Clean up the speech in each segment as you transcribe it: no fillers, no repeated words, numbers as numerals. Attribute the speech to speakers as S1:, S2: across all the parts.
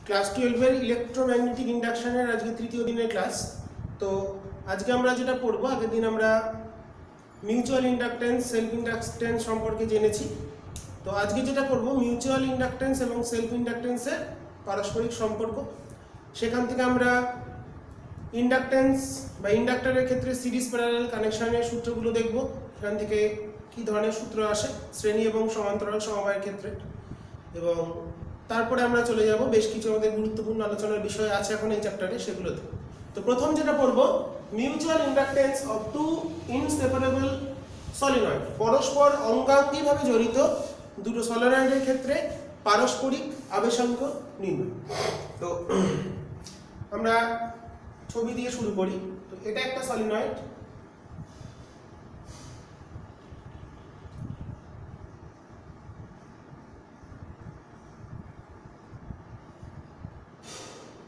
S1: Class 12 এর electromagnetic ইন্ডাকশনের আজকে তৃতীয় দিনের ক্লাস। তো আজকে আমরা যেটা পড়ব, আগের দিন আমরা মিউচুয়াল ইন্ডাকটেন্স, সেলফ ইন্ডাকটেন্স সম্পর্কে জেনেছি। তো আজকে যেটা পড়ব মিউচুয়াল ইন্ডাকটেন্স এবং সেলফ ইন্ডাকটেন্সের পারস্পরিক সম্পর্ক। সেখান থেকে আমরা ইন্ডাকটেন্স বা ইন্ডাক্টরের ক্ষেত্রে সিরিজ প্যারালাল কানেকশনের সূত্রগুলো দেখব, সেখান থেকে কী ধরনের সূত্র আসে শ্রেণী এবং সমান্তরাল সমবায়ের ক্ষেত্রে। এবং তারপরে আমরা চলে যাব বেশ কিছু আমাদের গুরুত্বপূর্ণ আলোচনার বিষয় আছে এখন এই চ্যাপ্টারে, সেগুলোতে। তো প্রথম যেটা পড়ব, mutual inductance of two inseparable solenoid. পরস্পর অঙ্গাঙ্গিভাবে জড়িত দুটো সলিনয়েডের ক্ষেত্রে পারস্পরিক আবেশাঙ্ক নির্ণয়। তো আমরা ছবি দিয়ে শুরু করি। তো এটা একটা সলিনয়েড,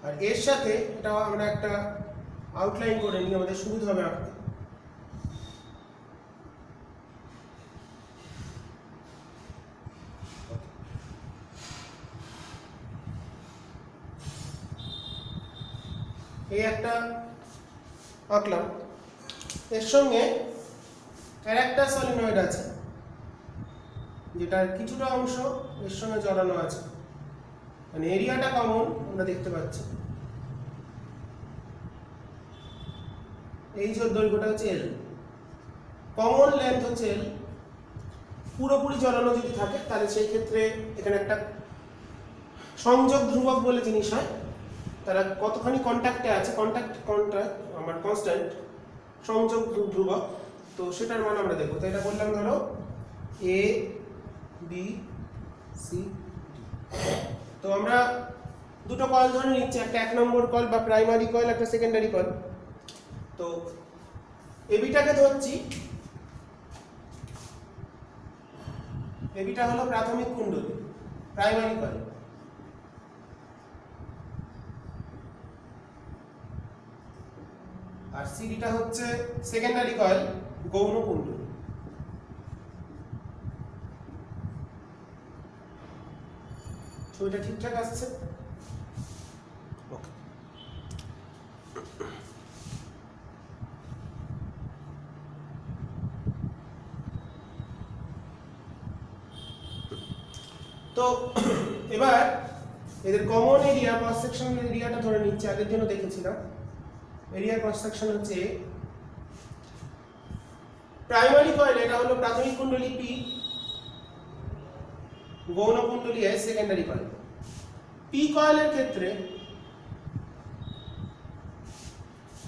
S1: আর এর সাথে এটা আমরা একটা আউটলাইন করে নিই, আমাদের সুবিধা হবে আঁকতে। এই একটা আঁকলাম, এর সঙ্গে আর একটা সলিনয়েড আছে যেটার কিছুটা অংশ এর সঙ্গে জড়ানো আছে, মানে এরিয়াটা কমন আমরা দেখতে পাচ্ছি। এই যে দৈর্ঘ্যটা হচ্ছে এল, কমন লেন্থ হচ্ছে এল। পুরোপুরি জড়ানো যদি থাকে তাহলে সেই ক্ষেত্রে এখানে একটা সংযোগ ধ্রুবক বলে জিনিস হয়, তারা কতখানি কন্ট্যাক্টে আছে, কন্ট্যাক্ট আমার কনস্ট্যান্ট, সংযোগ ধ্রুবক। তো সেটার মান আমরা দেখবো। তো এটা বললাম ধরো এ বি সি ডি। তো আমরা দুটো কয়েল ধরে নিচ্ছি, একটা 1 নম্বর কয়েল বা প্রাইমারি কয়েল, একটা সেকেন্ডারি কয়েল। তো এবিটাকে ধরছি, এবিটা হলো প্রাথমিক কুণ্ডলী, প্রাইমারি কয়েল। আর সিডিটা হচ্ছে সেকেন্ডারি কয়েল, গৌণ কুণ্ডলী। ছবিটা ঠিকঠাক আসছে? ওকে। তো এবার এদের কমন এরিয়া, ক্রস সেকশনাল এরিয়াটা ধরে নিচ্ছে, আগের জন্য দেখেছিলাম। এরিয়া ক্রস সেকশন হচ্ছে প্রাইমারি কয়েল, এটা হলো প্রাথমিক কুণ্ডলী পি, গৌণ কুণ্ডলী এস, সেকেন্ডারি কয়েল। পি কয়েলের ক্ষেত্রে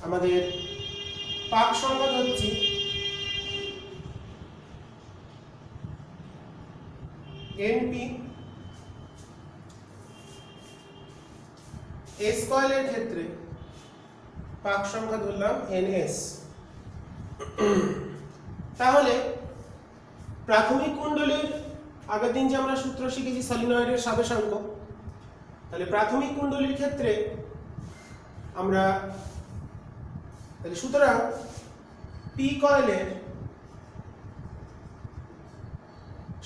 S1: আমাদের পাক সংখ্যা হচ্ছে এনপি। এস কয়েলের ক্ষেত্রে পাক সংখ্যা ধরলাম এনএস। তাহলে প্রাথমিক কুণ্ডলীর আগের দিন যে আমরা সূত্র শিখেছি সলিনয়েডের সাবেশাঙ্ক, তাহলে প্রাথমিক কুণ্ডলীর ক্ষেত্রে আমরা তাহলে সুতরাং পি কয়েলের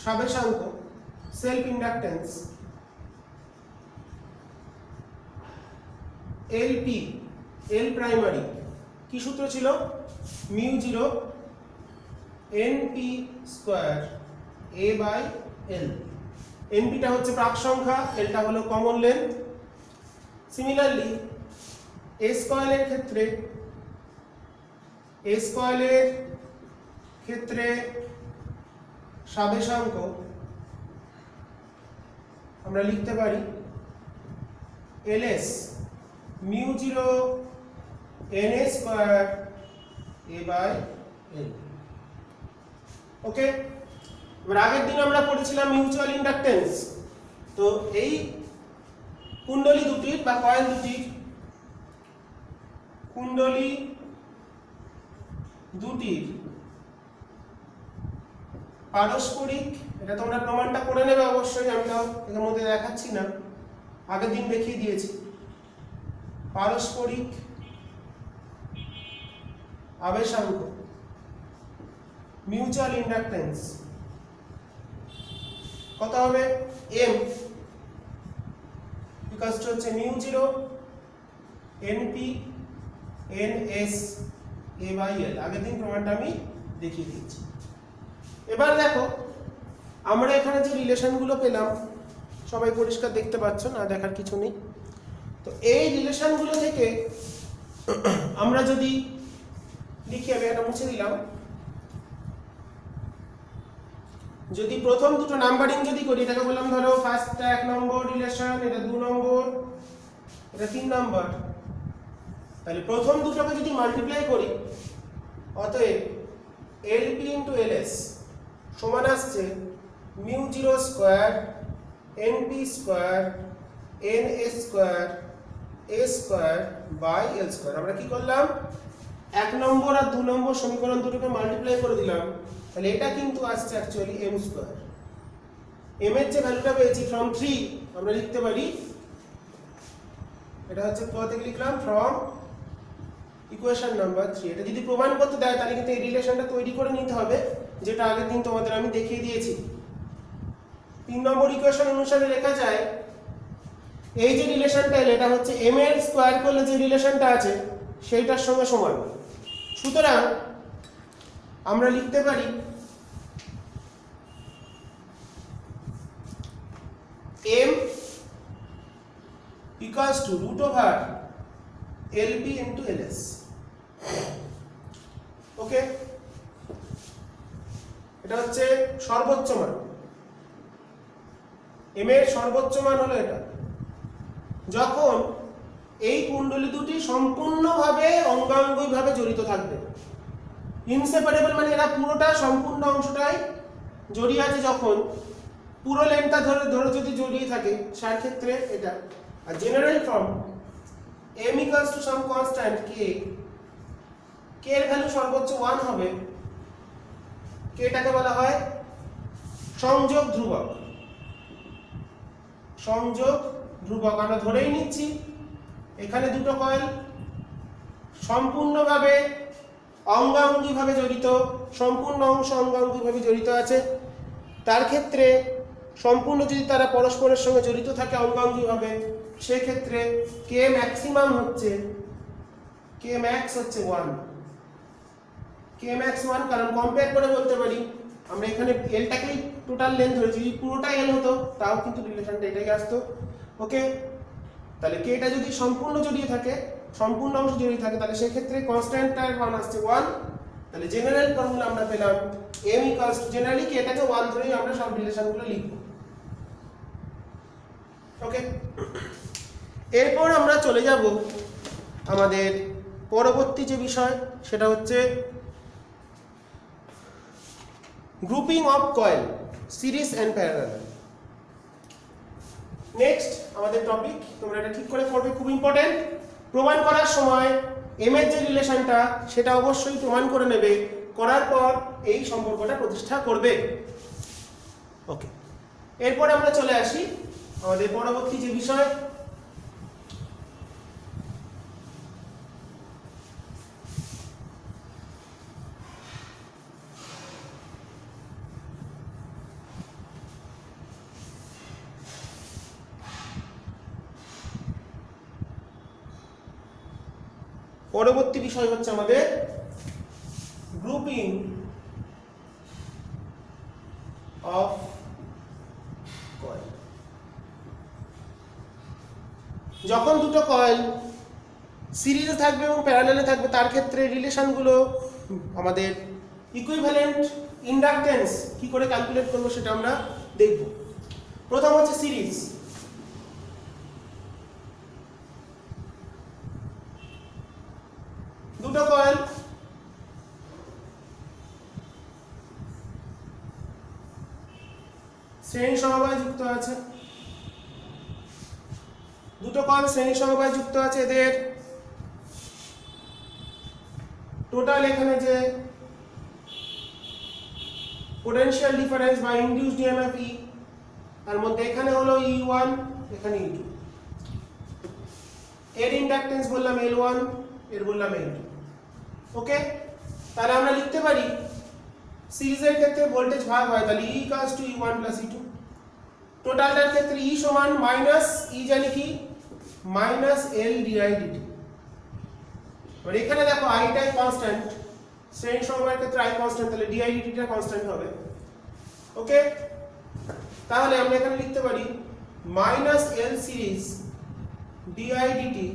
S1: সাবেশাঙ্ক self inductance LP, L primary, কি সূত্র ছিল? Mu 0 NP square A by L. এনপিটা হচ্ছে প্রাক সংখ্যা, এলটা হলো কমন লেন্থ। সিমিলারলি এস কয়েলের ক্ষেত্রে সাবেশাঙ্ক আমরা লিখতে পারি LS mu 0 NS square A by L. Okay. এবার আগের দিন আমরা পড়েছিলাম মিউচুয়াল ইন্ডাকটেন্স। তো এই কুণ্ডলী দুটির বা কয়েল দুটির পারস্পরিক, এটা তোমরা প্রমাণটা করে নেবে অবশ্যই, আমি তো এর মধ্যে দেখাচ্ছি না, আগের দিন দেখিয়ে দিয়েছি। পারস্পরিক আবেশাঙ্ক, মিউচুয়াল ইন্ডাকটেন্স কত হবে? এম ইকুয়ালস টু হচ্ছে mu zero NP NS A by L. আগের দিন প্রমাণটা আমি দেখিয়ে দিয়েছি। এবার দেখো আমরা এখানে যে রিলেশনগুলো পেলাম সবাই পরিষ্কার দেখতে পাচ্ছ, না দেখার কিছু নেই। তো এই রিলেশনগুলো থেকে আমরা যদি লিখি, আমি এটা মুছে দিলাম, যদি প্রথম দুটো নাম্বারিং যদি করি, এটাকে বললাম ধরো ফার্স্ট 1 নম্বর রিলেশন, এটা 2 নম্বর, এটা 3 নম্বর, তাহলে প্রথম দুটোকে যদি মাল্টিপ্লাই করি, অতএব এলপি ইন্টু এলএস সমান আসছে mu zero square NP square NS square A square by L square. আমরা কি করলাম, 1 নম্বর আর 2 নম্বর সমীকরণ দুটোকে মাল্টিপ্লাই করে দিলাম, তাহলে এটা কিন্তু আসছে অ্যাকচুয়ালি এম স্কোয়ার। এম এর যে ভ্যালুটা পেয়েছি ফ্রম 3, আমরা লিখতে পারি, এটা হচ্ছে কোথা থেকে লিখলাম, ফ্রম ইকুয়েশন নাম্বার 3। এটা যদি প্রমাণ করতে দেয় তাহলে কিন্তু এই রিলেশনটা তৈরি করে নিতে হবে, যেটা আগের দিন তোমাদের আমি দেখিয়ে দিয়েছি। 3 নম্বর ইকুয়েশন অনুসারে লেখা যায়, এই যে রিলেশনটা এলো এটা হচ্ছে এম এর স্কোয়ার করলে যে রিলেশনটা আছে সেইটার সঙ্গে সমান। সুতরাং আমরা লিখতে পারি m equals to root over LP into LS. ওকে, এটা হচ্ছে সর্বোচ্চ মান, m এর সর্বোচ্চ মান হলো এটা, যখন এই কুণ্ডলী দুটি সম্পূর্ণভাবে অঙ্গাঙ্গিভাবে জড়িত থাকবে। ইনসেপারেবল মানে এরা পুরোটা সম্পূর্ণ অংশটাই জড়িয়ে আছে, যখন পুরো লেন্থটা ধরে যদি জড়িয়ে থাকে সেই ক্ষেত্রে এটা। আর general form m equals to some constant k, k এর ভ্যালু সর্বোচ্চ 1 হবে, k টাকে বলা হয় সংযোগ ধ্রুবক। সংযোগ ধ্রুবক আমরা ধরেই নিচ্ছি এখানে দুটো কয়েল সম্পূর্ণভাবে অঙ্গাঙ্গিভাবে জড়িত, সম্পূর্ণ অংশ অঙ্গাঙ্গিভাবে জড়িত আছে। তার ক্ষেত্রে সম্পূর্ণ যদি তারা পরস্পরের সঙ্গে জড়িত থাকে অঙ্গাঙ্গিভাবে, সেই ক্ষেত্রে কে ম্যাক্সিমাম হচ্ছে, কে ম্যাক্স হচ্ছে 1, কে ম্যাক্স 1। কারণ কম্পেয়ার করে বলতে পারি আমরা এখানে এলটাকেই টোটাল লেন্থ ধরেছি, যদি পুরোটা এল হতো তাও কিন্তু রিলেশনটা এটাই আসতো। ওকে, তাহলে কেটা যদি সম্পূর্ণ জড়িয়ে থাকে, সম্পূর্ণ অংশ জড়িয়ে থাকে, তাহলে সেই ক্ষেত্রে কনস্ট্যান্টটার মান আসছে 1। তাহলে জেনারেল ফর্মুলা আমরা পেলাম m equals to, জেনারেলি কেটাকে 1 ধরেই আমরা সব রিলেশনগুলো লিখব। ওকে, এরপর আমরা চলে যাব আমাদের পরবর্তী যে বিষয়, সেটা হচ্ছে grouping of coil, series and parallel. Next আমাদের টপিক, তোমরা এটা ঠিক করে পড়বে, খুব ইম্পর্টেন্ট। প্রমাণ করার সময় m এর যে রিলেশনটা সেটা অবশ্যই প্রমাণ করে নেবে, করার পর এই সম্পর্কটা প্রতিষ্ঠা করবে। ওকে, এরপর আমরা চলে আসি আমাদের পরবর্তী যে বিষয়, পরবর্তী বিষয় হচ্ছে আমাদের গ্রুপিং অফ কয়েল। যখন দুটো কয়েল সিরিজে থাকবে এবং প্যারালালে থাকবে, তার ক্ষেত্রে রিলেশনগুলো আমাদের ইকুইভ্যালেন্ট ইন্ডাকটেন্স কি করে ক্যালকুলেট করব সেটা আমরা দেখব। প্রথম হচ্ছে সিরিজ। দুটো কয়েল শ্রেণী সমবায় যুক্ত আছে, দুটো কয়েল শ্রেণী সমবায় যুক্ত আছে, এদের টোটাল এখানে যে পোটেনশিয়াল ডিফারেন্স বা ইনডিউসড ইএমএফ ই, তার মধ্যে এখানে হলো E1, এখানে E2। এর ইন্ডাকটেন্স বললাম L1, এর বললাম L2। ওকে, তাহলে আমরা লিখতে পারি সিরিজের ক্ষেত্রে ভোল্টেজ ভাগ হয়, তাহলে E equals to E1 plus E2। টোটালটার ক্ষেত্রে E সমান মাইনাস E জানি কি মাইনাস এল ডিআই ডিটি। এবার এখানে দেখো আইটাই কনস্ট্যান্ট, শ্রেণী সমবায়ের ক্ষেত্রে আই কনস্ট্যান্ট, তাহলে ডিআই ডিটিটা কনস্ট্যান্ট হবে। ওকে, তাহলে আমরা এখানে লিখতে পারি minus L series DI DT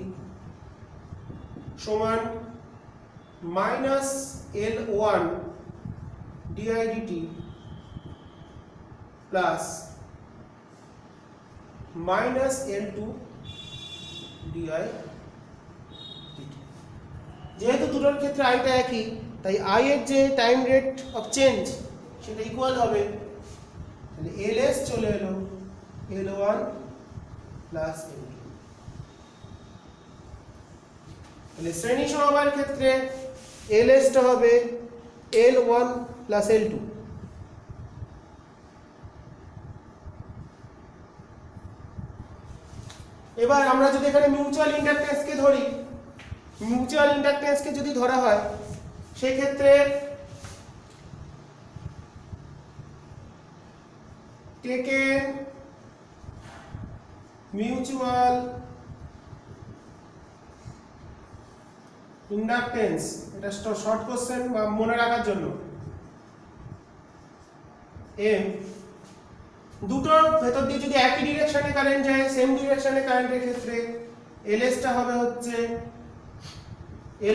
S1: সমান minus L one DI DT plus minus L two DI DT. যেহেতু দুটোর ক্ষেত্রে আইটা একই, তাই আই এর যে টাইম রেট অফ চেঞ্জ সেটা ইকুয়াল হবে, তাহলে এল এস চলে এলো L one plus L two. তাহলে শ্রেণী সমবায়ের ক্ষেত্রে এল এসটা হবে L one plus L two. এবার আমরা যদি এখানে মিউচুয়াল ইন্ডাকটেন্সকে ধরি, মিউচুয়াল ইন্ডাকটেন্সকে যদি ধরা হয় সেই ক্ষেত্রে টেকেন মিউচুয়াল ইন্ডাকটেন্স, এটা শর্ট কোশ্চেন বা মনে রাখার জন্য, এম দুটোর ভেতর দিয়ে যদি একই ডিরেকশনে কারেন্ট যায়, সেম ডিরেকশনে কারেন্টের ক্ষেত্রে এলএস টা হবে হচ্ছে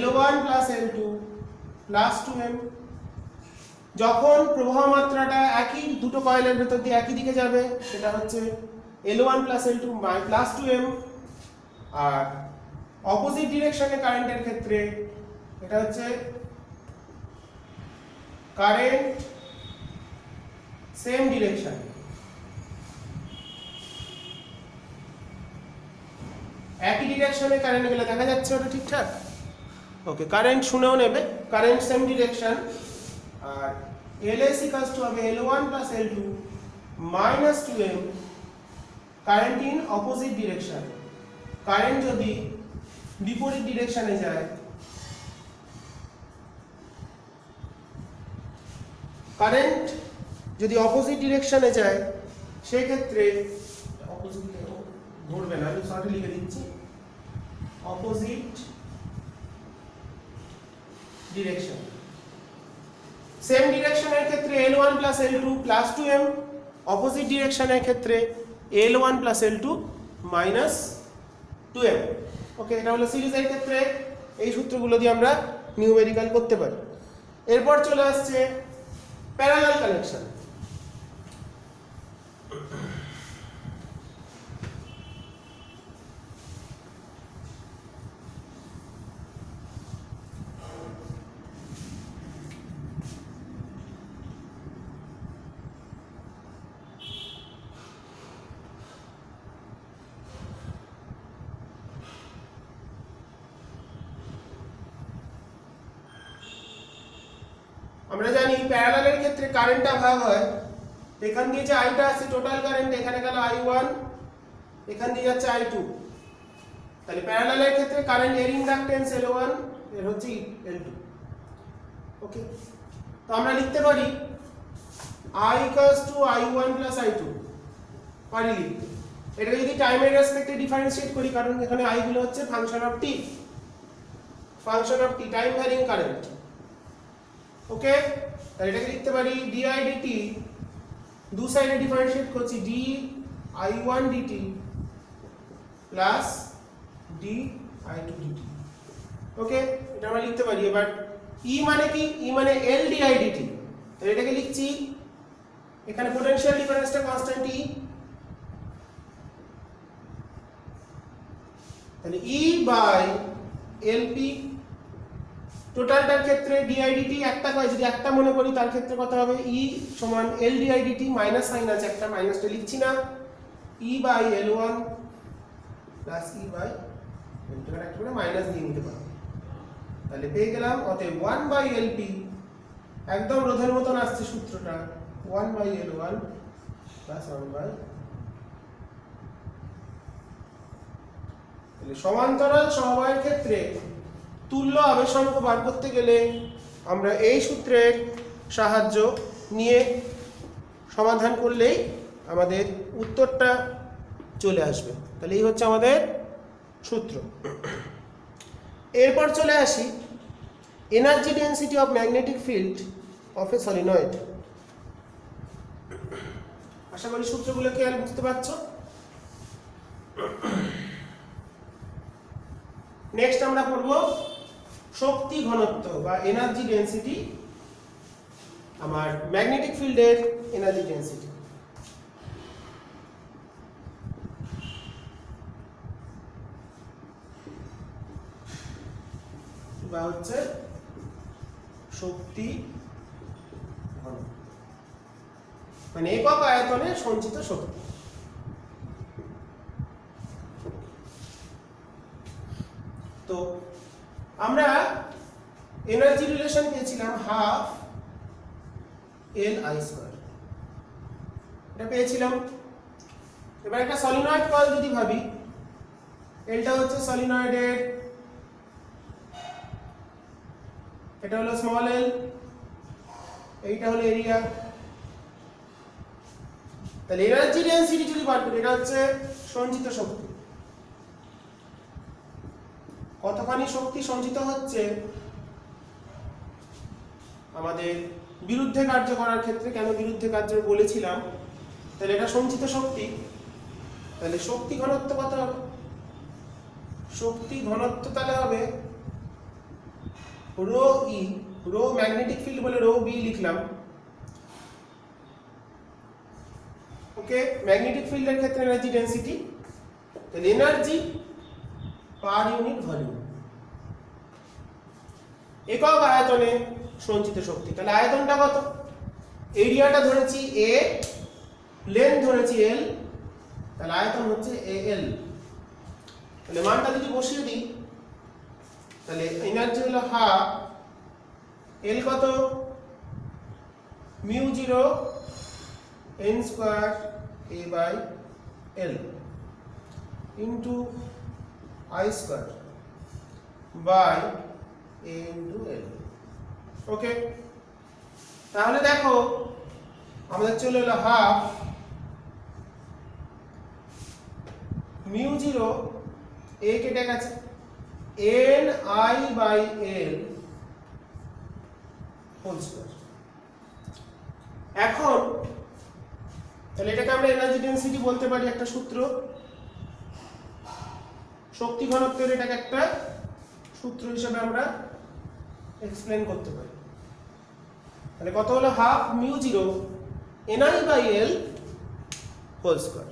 S1: L1 plus L2 plus 2m। যখন প্রবাহ মাত্রাটা একই দুটো কয়েলের ভেতর দিয়ে একই দিকে যাবে সেটা হচ্ছে L1 plus L2 plus 2m, আর অপোজিট ডিরেকশনে কারেন্টের ক্ষেত্রে এটা হচ্ছে কারেন্ট সেম ডিরেকশন, একই ডিরেকশনে কারেন্ট গেলে দেখা যাচ্ছে ওটা ঠিকঠাক। ওকে, কারেন্ট শুনেও নেবে, কারেন্ট সেম ডিরেকশন, আর LS ইকুয়ালস টু হবে L1 plus L2 minus 2m, current in opposite direction. Current যদি বিপরীত ডিরেকশনে যায়, কারেন্ট যদি অপোজিট ডিরেকশনে যায় সেই ক্ষেত্রে অপোজিট ঘুরবে না, আমি শর্টে লিখে দিচ্ছি অপোজিট ডিরেকশন। সেম ডিরেকশনের ক্ষেত্রে L1 plus L2 plus 2m, opposite ডিরেকশনের ক্ষেত্রে L1 plus L2 minus 2m। ওকে, এটা হলো সিরিজের ক্ষেত্রে এই সূত্রগুলো দিয়ে আমরা নিউমেরিক্যাল করতে পারি। এরপর চলে আসছে প্যারালাল কানেকশন। আমরা জানি প্যারালালের ক্ষেত্রে কারেন্টটা ভাগ হয়, এখান দিয়ে যে আইটা আছে টোটাল কারেন্ট, এখানে গেল I1, এখান দিয়ে যাচ্ছে I2। তাহলে প্যারালালের ক্ষেত্রে কারেন্ট এর ইন্ডাকটেন্স L1, এর হচ্ছে L2। ওকে, তো আমরা লিখতে পারি I equals to I1 plus I2, পারি লিখতে। এটা যদি টাইমের রেসপেক্টে ডিফারেন্সিয়েট করি, কারণ এখানে I গুলো হচ্ছে function of t, time varying current. Okay, তাহলে এটাকে লিখতে পারি ডিআই ডিটি, দু সাইডে ডিফারেন্সিয়েট করছি D I1 DT plus D I2 DT. Okay, এটা আমরা লিখতে পারি। এবার ই মানে কি? ই মানে এল ডিআই ডিটি, তাহলে এটাকে লিখছি, এখানে পোটেনশিয়াল ডিফারেন্সটা কনস্ট্যান্ট ই, তাহলে ই বাই এলপি। টোটালটার ক্ষেত্রে ডিআইডিটি একটা হয়, যদি একটা মনে করি তার ক্ষেত্রে কত হবে? ই সমান এল ডিআইডিটি, মাইনাস সাইন আছে একটা, মাইনাসটা লিখছি না, E by L1 plus E by L2, একটা করে মাইনাস দিয়ে নিতে পারবো। তাহলে পেয়ে গেলাম অতএব 1 বাই এলপি, একদম রোধের মতন আসছে সূত্রটা, 1 বাই L1 প্লাস 1 বাই। তাহলে সমান্তরাল সমবায়ের ক্ষেত্রে তুল্য আবেশাঙ্ক বার করতে গেলে আমরা এই সূত্রের সাহায্য নিয়ে সমাধান করলেই আমাদের উত্তরটা চলে আসবে। তাহলে এই হচ্ছে আমাদের সূত্র। এরপর চলে আসি energy density of magnetic field of a solenoid. আশা করি সূত্রগুলো কি আর বুঝতে পারছো। নেক্সট আমরা পড়ব শক্তি ঘনত্ব বা এনার্জি ডেন্সিটি, আমার ম্যাগনেটিক ফিল্ডের এনার্জি ডেন্সিটি। বা হচ্ছে শক্তি ঘনত্ব, মানে একক আয়তনে সঞ্চিত শক্তি। তো আমরা এনার্জি রিলেশন পেয়েছিলাম হাফ এল আই স্কয়ার, এটা পেয়েছিলাম। এবার একটা সলিনয়েড কয়েল যদি ভাবি, এলটা হচ্ছে সলিনয়েডের, এটা হলো স্মল এল, এইটা হলো এরিয়া। তাহলে এনার্জি ডেন্সিটি যদি বার করি, এটা হচ্ছে সঞ্চিত শক্তি। কতখানি শক্তি সঞ্চিত হচ্ছে আমাদের বিরুদ্ধে কার্য করার ক্ষেত্রে, কেন বিরুদ্ধে কার্য বলেছিলাম, তাহলে এটা সঞ্চিত শক্তি। তাহলে শক্তি ঘনত্ব কত হবে? শক্তি ঘনত্ব তাহলে হবে রো ই, রো ম্যাগনেটিক ফিল্ড বলে রো বি লিখলাম। ওকে, ম্যাগনেটিক ফিল্ডের ক্ষেত্রে এনার্জি ডেন্সিটি, তাহলে এনার্জি পার ইউনিট ভলিউম, একক আয়তনে সঞ্চিত শক্তি। তাহলে আয়তনটা কত? এরিয়াটা ধরেছি এ, লেন্থ ধরেছি এল, তাহলে আয়তন হচ্ছে এ এল। তাহলে মানটা যদি বসিয়ে দিই, তাহলে এনার্জি হলো হাফ এল কত, mu zero N square A by L into I square by A into L. Okay, তাহলে দেখো আমাদের চলে এলো হাফ মিউ জিরো, এ কেটে গেছে, N I by L whole square. এখন তাহলে এটাকে আমরা এনার্জি ডেন্সিটি বলতে পারি, একটা সূত্র। শক্তি ঘনত্বের এটাকে একটা সূত্র হিসেবে আমরা এক্সপ্লেন করতে পারি। তাহলে কত হলো? Half mu zero N I by L whole square.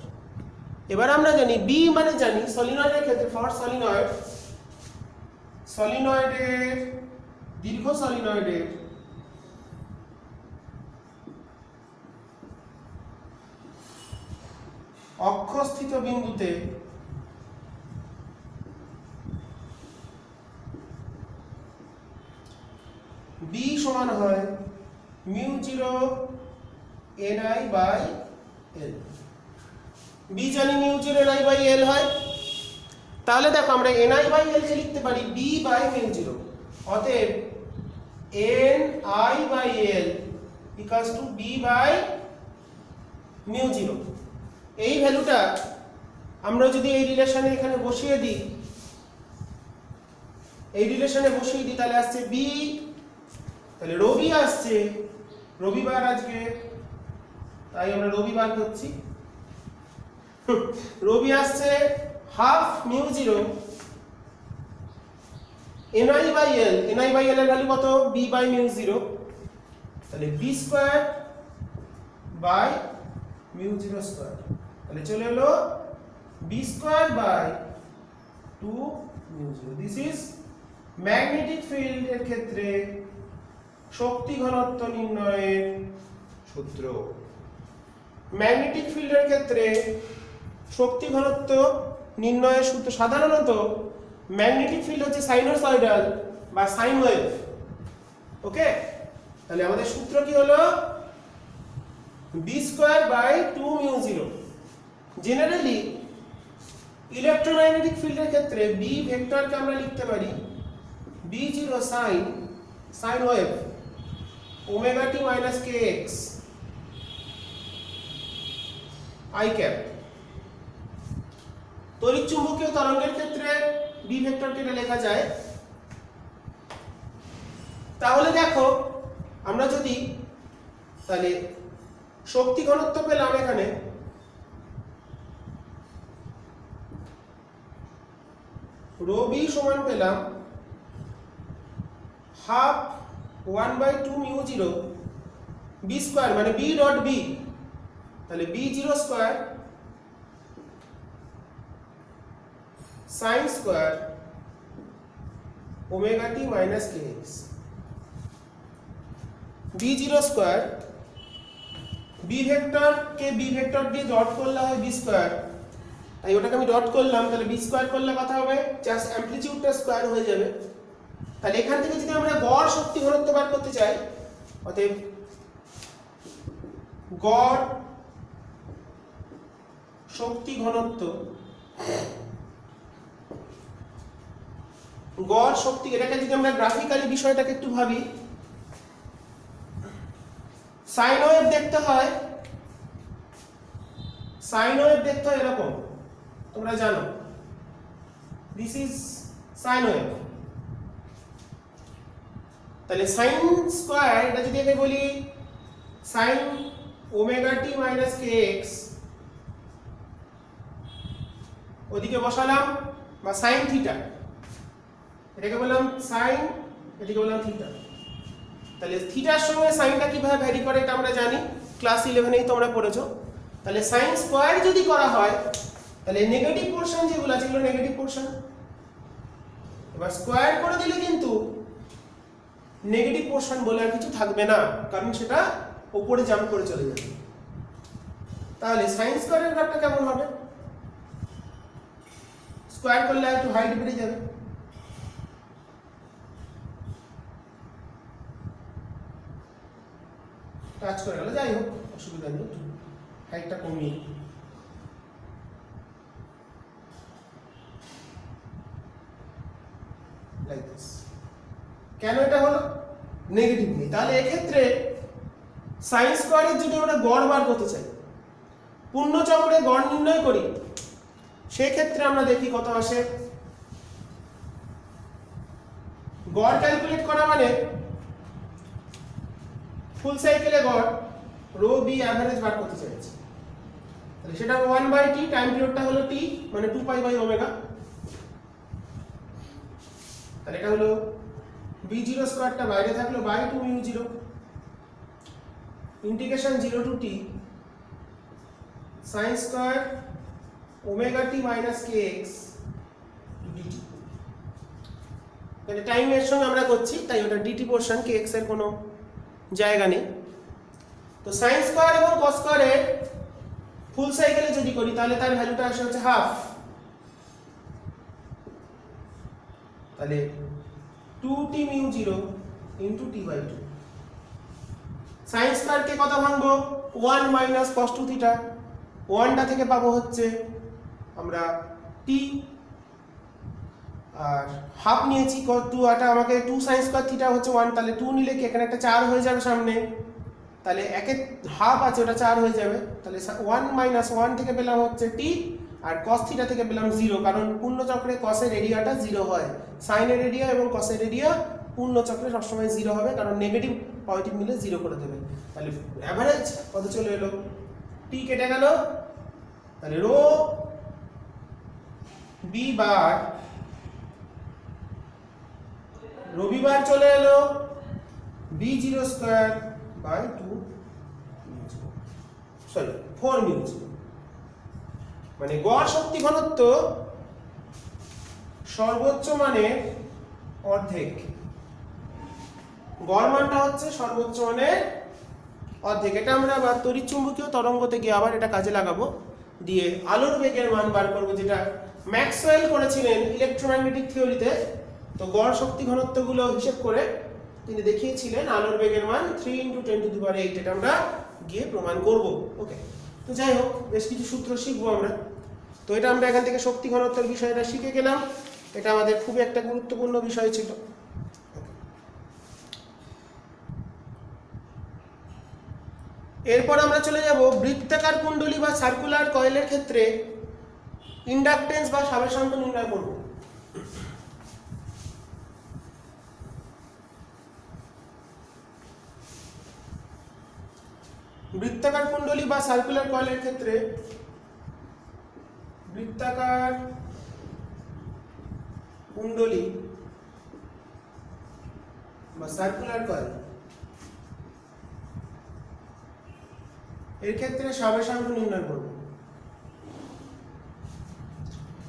S1: এবার আমরা জানি বি মানে জানি সলিনয়েডের ক্ষেত্রে, ফর সলিনয়েড, সলিনয়েডের দীর্ঘ সলিনয়েডের অক্ষস্থিত বিন্দুতে বি সমান হয় mu zero N I by L. B জানি mu zero N I by L হয়, তাহলে দেখো আমরা এন আই বাই এল কে লিখতে পারি বি বাই মিউ জিরো। অতএব N I by L equals to B by mu zero. এই ভ্যালুটা আমরা যদি এই রিলেশনে এখানে বসিয়ে দিই, এই রিলেশনে বসিয়ে দিই, তাহলে আসছে বি, তাহলে রবি আসছে, রবিবার আজকে, তাই আমরা রবিবার করছি। রবি আসছে half mu zero N I by L, N I by L এর ভ্যালু কত? বি বাই মিউ জিরো, তাহলে B square by mu zero square, তাহলে চলে এলো B square by 2 mu zero. This is magnetic field এর ক্ষেত্রে শক্তি ঘনত্ব নির্ণয়ের সূত্র। ম্যাগনেটিক ফিল্ডের ক্ষেত্রে শক্তি ঘনত্ব নির্ণয়ের সূত্র, সাধারণত ম্যাগনেটিক ফিল্ড হচ্ছে সাইনোসয়েডাল বা সাইন ওয়েভ। ওকে, তাহলে আমাদের সূত্র কি হলো? B square by 2 mu zero. Generally electromagnetic ফিল্ডের ক্ষেত্রে বি ভেক্টরকে আমরা লিখতে পারি B zero sine, sine wave omega T minus K X I cap. তড়িৎচুম্বকীয় তরঙ্গের ক্ষেত্রে বি ভেক্টরকে লেখা যায়। তাহলে দেখো আমরা যদি তাহলে শক্তি ঘনত্ব পেলাম এখানে রো বি সমান পেলাম হাফ 1/2 মিউ 0 বি স্কয়ার মানে বি ডট বি, তাহলে B 0 square sine square omega T minus K X. B 0 square B vector কে বি ভেক্টর দিয়ে ডট করলে হয় বি স্কয়ার, তাই ওটাকে আমি ডট করলাম, তাহলে বি স্কয়ার করলে কথা হবে জাস্ট অ্যামপ্লিটিউডটা স্কয়ার হয়ে যাবে। তাহলে এখান থেকে যদি আমরা গড় শক্তি ঘনত্ব বার করতে চাই, অতএব গড় শক্তি ঘনত্ব, গড় শক্তি, এটাকে যদি আমরা গ্রাফিক্যালি বিষয়টাকে একটু ভাবি, সাইন ওয়েভ দেখতে হয়, সাইন ওয়েভ দেখতে হয় এরকম, তোমরা জানো দিস ইজ সাইন ওয়েভ। তাহলে সাইন স্কয়ার, এটা যদি আমি বলি sine omega T minus K x, ওদিকে বসালাম, বা সাইন থিটা, এটাকে বললাম সাইন, এটাকে বললাম থিটা। তাহলে থিটার সঙ্গে সাইনটা কিভাবে ভ্যারি করে এটা আমরা জানি, ক্লাস 11এই তোমরা পড়েছো। তাহলে সাইন স্কয়ার যদি করা হয় তাহলে নেগেটিভ পোরশন যেগুলো আছে এগুলো নেগেটিভ পোরশন, এবার স্কয়ার করে দিলে কিন্তু নেগেটিভ পোরশন বলে আর কিছু থাকবে না, কারণ সেটা উপরে জাম্প করে চলে যাবে। তাহলে সাইন স্কয়ারের গ্রাফটা কেমন হবে, স্কয়ার করলে একটু হাইট বেড়ে যাবে, টাচ করে গেল, যাই হোক অসুবিধা নেই, হাইটটা কমিয়ে লাইক দিস। কেন এটা হলো নেগেটিভ নেই, তাহলে এক্ষেত্রে সাইন স্কয়ারের যদি আমরা গড় বার করতে চাই, পূর্ণচক্রে গড় নির্ণয় করি, সেক্ষেত্রে আমরা দেখি কত আসে। গড় ক্যালকুলেট করা মানে ফুল সাইকেলে গড় রো বি অ্যাভারেজ বার করতে চাইছি, তাহলে সেটা 1/t, টাইম পিরিয়ডটা হলো t মানে 2π/ω, তাহলে এটা হলো b0 স্কয়ারটা বাইরে থাকলো by 2 mu 0 integration 0 to t sin square omega t minus kx dt। তাহলে টাইমের সঙ্গে আমরা করছি তাই ওটা dt পোরশন, kx এর কোনো জায়গা নেই। তো sin স্কয়ার এবং cos স্কয়ারের ফুল সাইকেলে যদি করি তাহলে তার ভ্যালুটা আসে হচ্ছে হাফ, তাহলে 2t mu 0 into t/2। sin square কে কত ভাঙবো 1 মাইনাস cos 2 থিটা, 1টা থেকে পাবো হচ্ছে আমরা t, আর হাফ নিয়েছি cos 2, আটা আমাকে 2 sin স্কয়ার থিটা হচ্ছে 1, তাহলে 2 নিলে কি এখানে একটা 4 হয়ে যাবে সামনে, তাহলে একে হাফ আছে ওটা 4 হয়ে যাবে, তাহলে 1 মাইনাস 1 থেকে পেলাম হচ্ছে t, আর cos থিটা থেকে পেলাম 0, কারণ পূর্ণ চক্রে cos এর এরিয়াটা 0 হয়, sin এর এরিয়া এবং cos এর এরিয়া পূর্ণ চক্রে সবসময় 0 হবে, কারণ নেগেটিভ পজিটিভ মিলে 0 করে দেবে। তাহলে এভারেজ কত চলে এলো, t কেটে গেল, তাহলে রো বি বার, রবিবার চলে এলো b0 square by 2 sorry 4 mu 0, মানে গড় শক্তি ঘনত্ব সর্বোচ্চ মানের অর্ধেক, গড় মানটা হচ্ছে সর্বোচ্চ মানের অর্ধেক। এটা আমরা আবার তড়িৎচুম্বকীয় তরঙ্গতে গিয়ে আবার এটা কাজে লাগাবো, দিয়ে আলোর বেগের মান বার করব, যেটা ম্যাক্সওয়েল করেছিলেন ইলেকট্রোম্যাগনেটিক থিওরিতে। তো গড় শক্তি ঘনত্বগুলো হিসেব করে তিনি দেখিয়েছিলেন আলোর বেগের মান 3 × 10⁸, এটা আমরা গিয়ে প্রমাণ করব। ওকে, তো যাই হোক বেশ কিছু সূত্র শিখবো আমরা। তো এটা আমরা এখান থেকে শক্তি ঘনত্বের বিষয়টা শিখে গেলাম, এটা আমাদের খুবই একটা গুরুত্বপূর্ণ বিষয় ছিল। এরপর আমরা চলে যাব বৃত্তাকার কুণ্ডলী বা সার্কুলার কয়েলের ক্ষেত্রে ইন্ডাকটেন্স বা সাবেশাঙ্ক নির্ণয় করব। বৃত্তাকার কুণ্ডলী বা সার্কুলার কয়েলের ক্ষেত্রে বৃত্তাকার কুণ্ডলী বা সার্কুলার কয়েল এর ক্ষেত্রে সাবেশাঙ্ক নির্ণয় করব।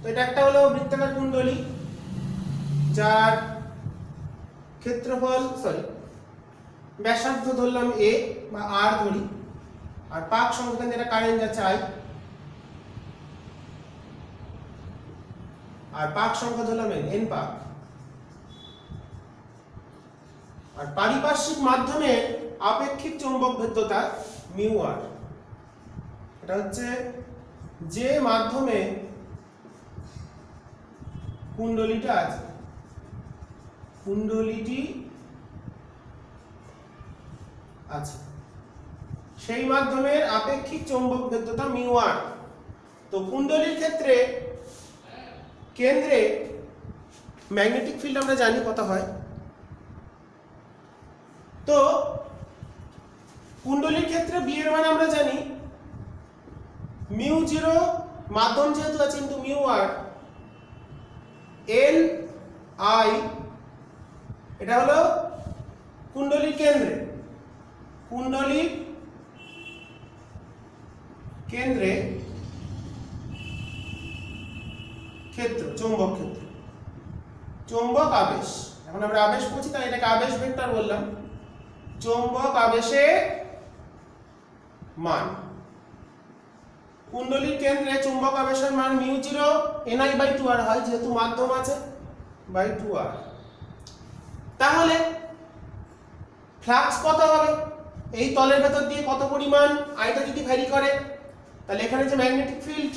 S1: তো এটা একটা হলো বৃত্তাকার কুণ্ডলী যার ক্ষেত্রফল ব্যাসার্ধ ধরলাম a বা r ধরি, আর পাক সংখ্যা যেটা কারেন্ট যাচ্ছে I, আর পাক সংখ্যা ধরলাম n পাক, আর পারিপার্শ্বিক মাধ্যমের আপেক্ষিক চৌম্বক ভেদ্যতা μr। এটা হচ্ছে যে মাধ্যমে কুণ্ডলীটা আছে, কুণ্ডলীটি আছে সেই মাধ্যমের আপেক্ষিক চৌম্বক ভেদ্যতা μr। তো কুণ্ডলীর ক্ষেত্রে কেন্দ্রে ম্যাগনেটিক ফিল্ড আমরা জানি কত হয়। তো কুণ্ডলীর ক্ষেত্রে বি এর মান আমরা জানি μ0 মাধ্যম যেহেতু আছে ইনটু μr n I, এটা হলো কুণ্ডলীর কেন্দ্রে, কুণ্ডলীর কেন্দ্রে ক্ষেত্র চৌম্বক ক্ষেত্র, চৌম্বক আবেশ। এখন আমরা আবেশ পড়ছি তাই এটাকে আবেশ ভেক্টর বললাম। চৌম্বক আবেশের মান, কুণ্ডলীর কেন্দ্রে চৌম্বক আবেশের মান μ0 ni/2r হয় যেহেতু মাধ্যম আছে বাই 2r। তাহলে ফ্লাক্স কত হবে, এই তলের ভেতর দিয়ে কত পরিমাণ আইটা যদি ভ্যারি করে, তাহলে এখানে যে ম্যাগনেটিক ফিল্ড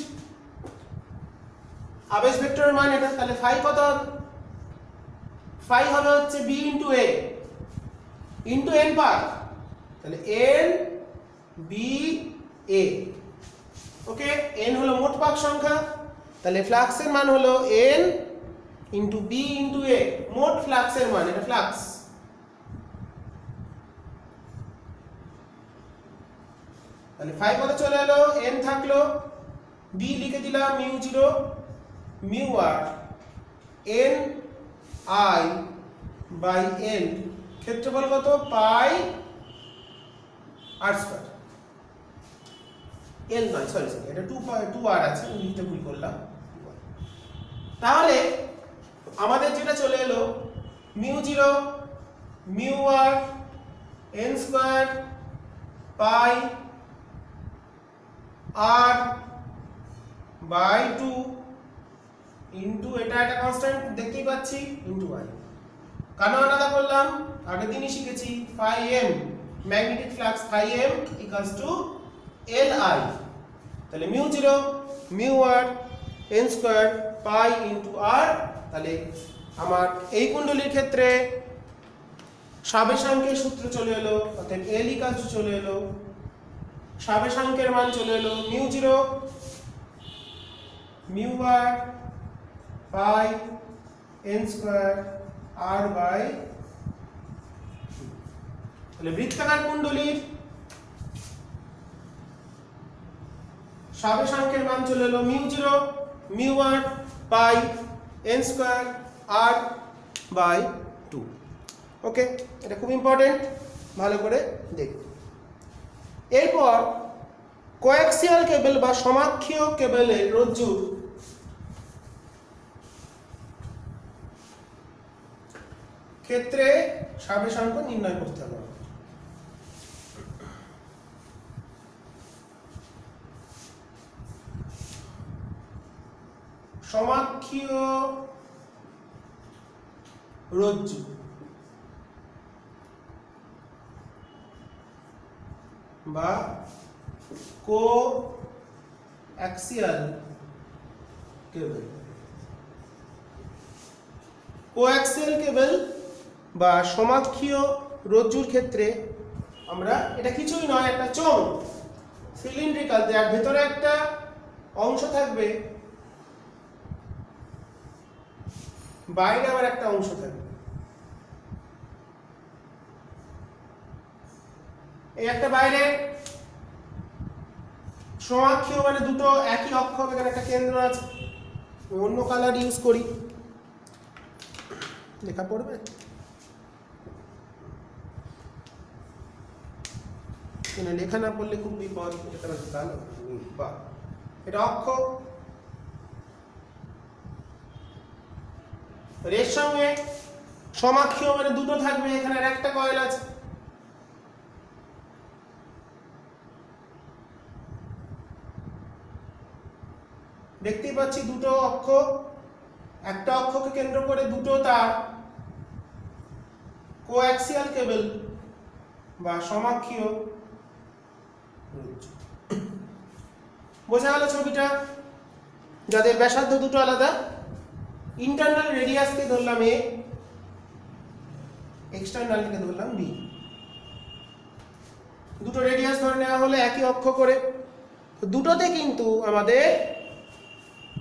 S1: আবেশ ভেক্টরের মান এটা, তাহলে ফাই কত হবে, ফাই হবে হচ্ছে b * a ইনটু n পাক, তাহলে n b a। Okay, n হলো মোট পাক সংখ্যা, তাহলে ফ্লাক্সের মান হলো n into b into a, মোট ফ্লাক্সের মান, এটা ফ্লাক্স। তাহলে ফাই কত চলে এলো, n থাকলো, b লিখে দিলাম μ0 μr n I by n, ক্ষেত্রফল কত পাই r স্কয়ার, l নয় সরি এটা 2r আছে, আমি লিখতে ভুল করলাম। তাহলে আমাদের যেটা চলে এলো μ0 μr n square pi r by 2 into এটা একটা কনস্ট্যান্ট দেখতেই পাচ্ছি ইনটু i। কেন আলাদা করলাম, আগের দিনই শিখেছি phi m magnetic flux phi m equals to li। তাহলে μ0 μr n square pi into r। তাহলে আমার এই কুণ্ডলীর ক্ষেত্রে সাবেশাঙ্কের সূত্র চলে এলো, অর্থাৎ l ইকুয়ালস টু চলে এলো, সাবেশাঙ্কের মান চলে এলো μ0 μr pi n square r by, তাহলে বৃত্তাকার কুণ্ডলীর সাবেশাঙ্কের মান চলে এলো μ0 μr pi n square r by 2। Okay, এটা খুব ইম্পর্টেন্ট, ভালো করে দেখুন। এরপর কোয়াক্সিয়াল কেবল বা সমাক্ষীয় কেবলের রজ্জুর ক্ষেত্রে সাবেশাঙ্ক নির্ণয় করতে হবে। সমাক্ষীয় রজ্জু বা কোঅ্যাক্সিয়াল কেবল, কোঅ্যাক্সিয়াল কেবল বা সমাক্ষীয় রজ্জুর ক্ষেত্রে আমরা, এটা কিছুই নয়, একটা চোঙ সিলিন্ড্রিক্যাল, যার ভেতরে একটা অংশ থাকবে বাইরে আবার একটা অংশ থাকবে। এই একটা বাইরে সমাক্ষীয় মানে দুটো একই অক্ষ, এখানে একটা কেন্দ্র আছে। অন্য কালার ইউজ করি, লেখা পড়বে। লেখা না পড়লে খুব বিপদ। এটা অক্ষ, এর সঙ্গে সমাক্ষীয় মানে দুটো থাকবে, এখানে আর একটা কয়েল আছে। দেখতেই পাচ্ছি দুটো অক্ষ, একটা অক্ষকে কেন্দ্র করে দুটো তার কোঅ্যাক্সিয়াল কেবল বা সমাক্ষীয়। বোঝা গেল ছবিটা? যাদের ব্যাসার্ধ দুটো আলাদা, ইন্টারনাল রেডিয়াসকে ধরলাম এ, এক্সটার্নালকে ধরলাম বি। দুটো রেডিয়াস ধরে নেওয়া হলে একই অক্ষ করে, দুটোতে কিন্তু আমাদের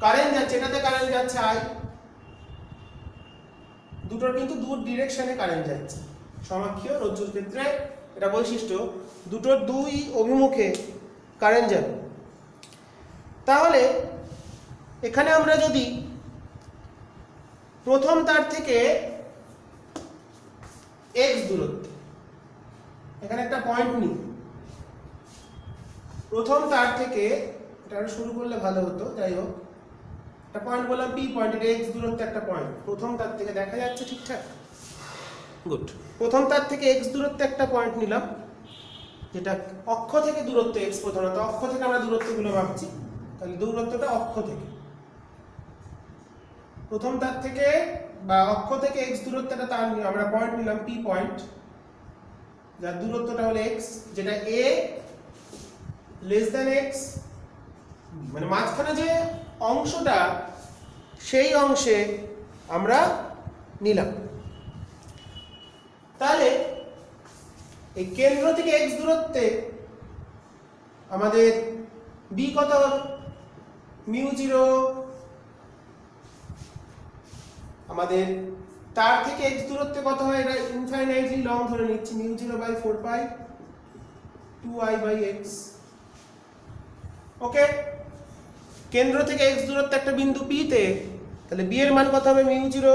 S1: কারেন্ট যাচ্ছে, এটাতে কারেন্ট যাচ্ছে আই, দুটোর কিন্তু দূর ডিরেকশনে কারেন্ট যাচ্ছে। সমাক্ষীয় রজ্জুর ক্ষেত্রে এটা বৈশিষ্ট্য, দুটোর দুই অভিমুখে কারেন্ট যাবে। তাহলে এখানে আমরা যদি প্রথম তার থেকে এক্স দূরত্বে এখানে একটা পয়েন্ট নিই, প্রথম তার থেকে, এটা শুরু করলে ভালো হতো, যাই হোক একটা পয়েন্ট বললাম পি পয়েন্ট, এটা এক্স দূরত্বে একটা পয়েন্ট, প্রথম তার থেকে দেখা যাচ্ছে ঠিকঠাক? গুড। প্রথম তার থেকে এক্স দূরত্বে একটা পয়েন্ট নিলাম, যেটা অক্ষ থেকে দূরত্ব এক্স, প্রথমত অক্ষ থেকে আমরা দূরত্বগুলো ভাবছি, তাহলে দূরত্বটা অক্ষ থেকে, প্রথম তার থেকে বা অক্ষ থেকে এক্স দূরত্বটা তার আমরা পয়েন্ট নিলাম পি পয়েন্ট, যার দূরত্বটা হলো এক্স, যেটা এ লেস দ্যান এক্স, মানে মাঝখানে যে অংশটা সেই অংশে আমরা নিলাম। তাহলে এই কেন্দ্র থেকে এক্স দূরত্বে আমাদের বি কত হবে? মিউ জিরো, আমাদের তার থেকে এক্স দূরত্বে কত হয়? এটা ইনফাইনাইটলি লং ধরে নিচ্ছি, mu zero by 4 pi 2i by X. Okay, কেন্দ্র থেকে এক্স দূরত্বে একটা বিন্দু পি তে, তাহলে বি এর মান কত হবে? মিউ জিরো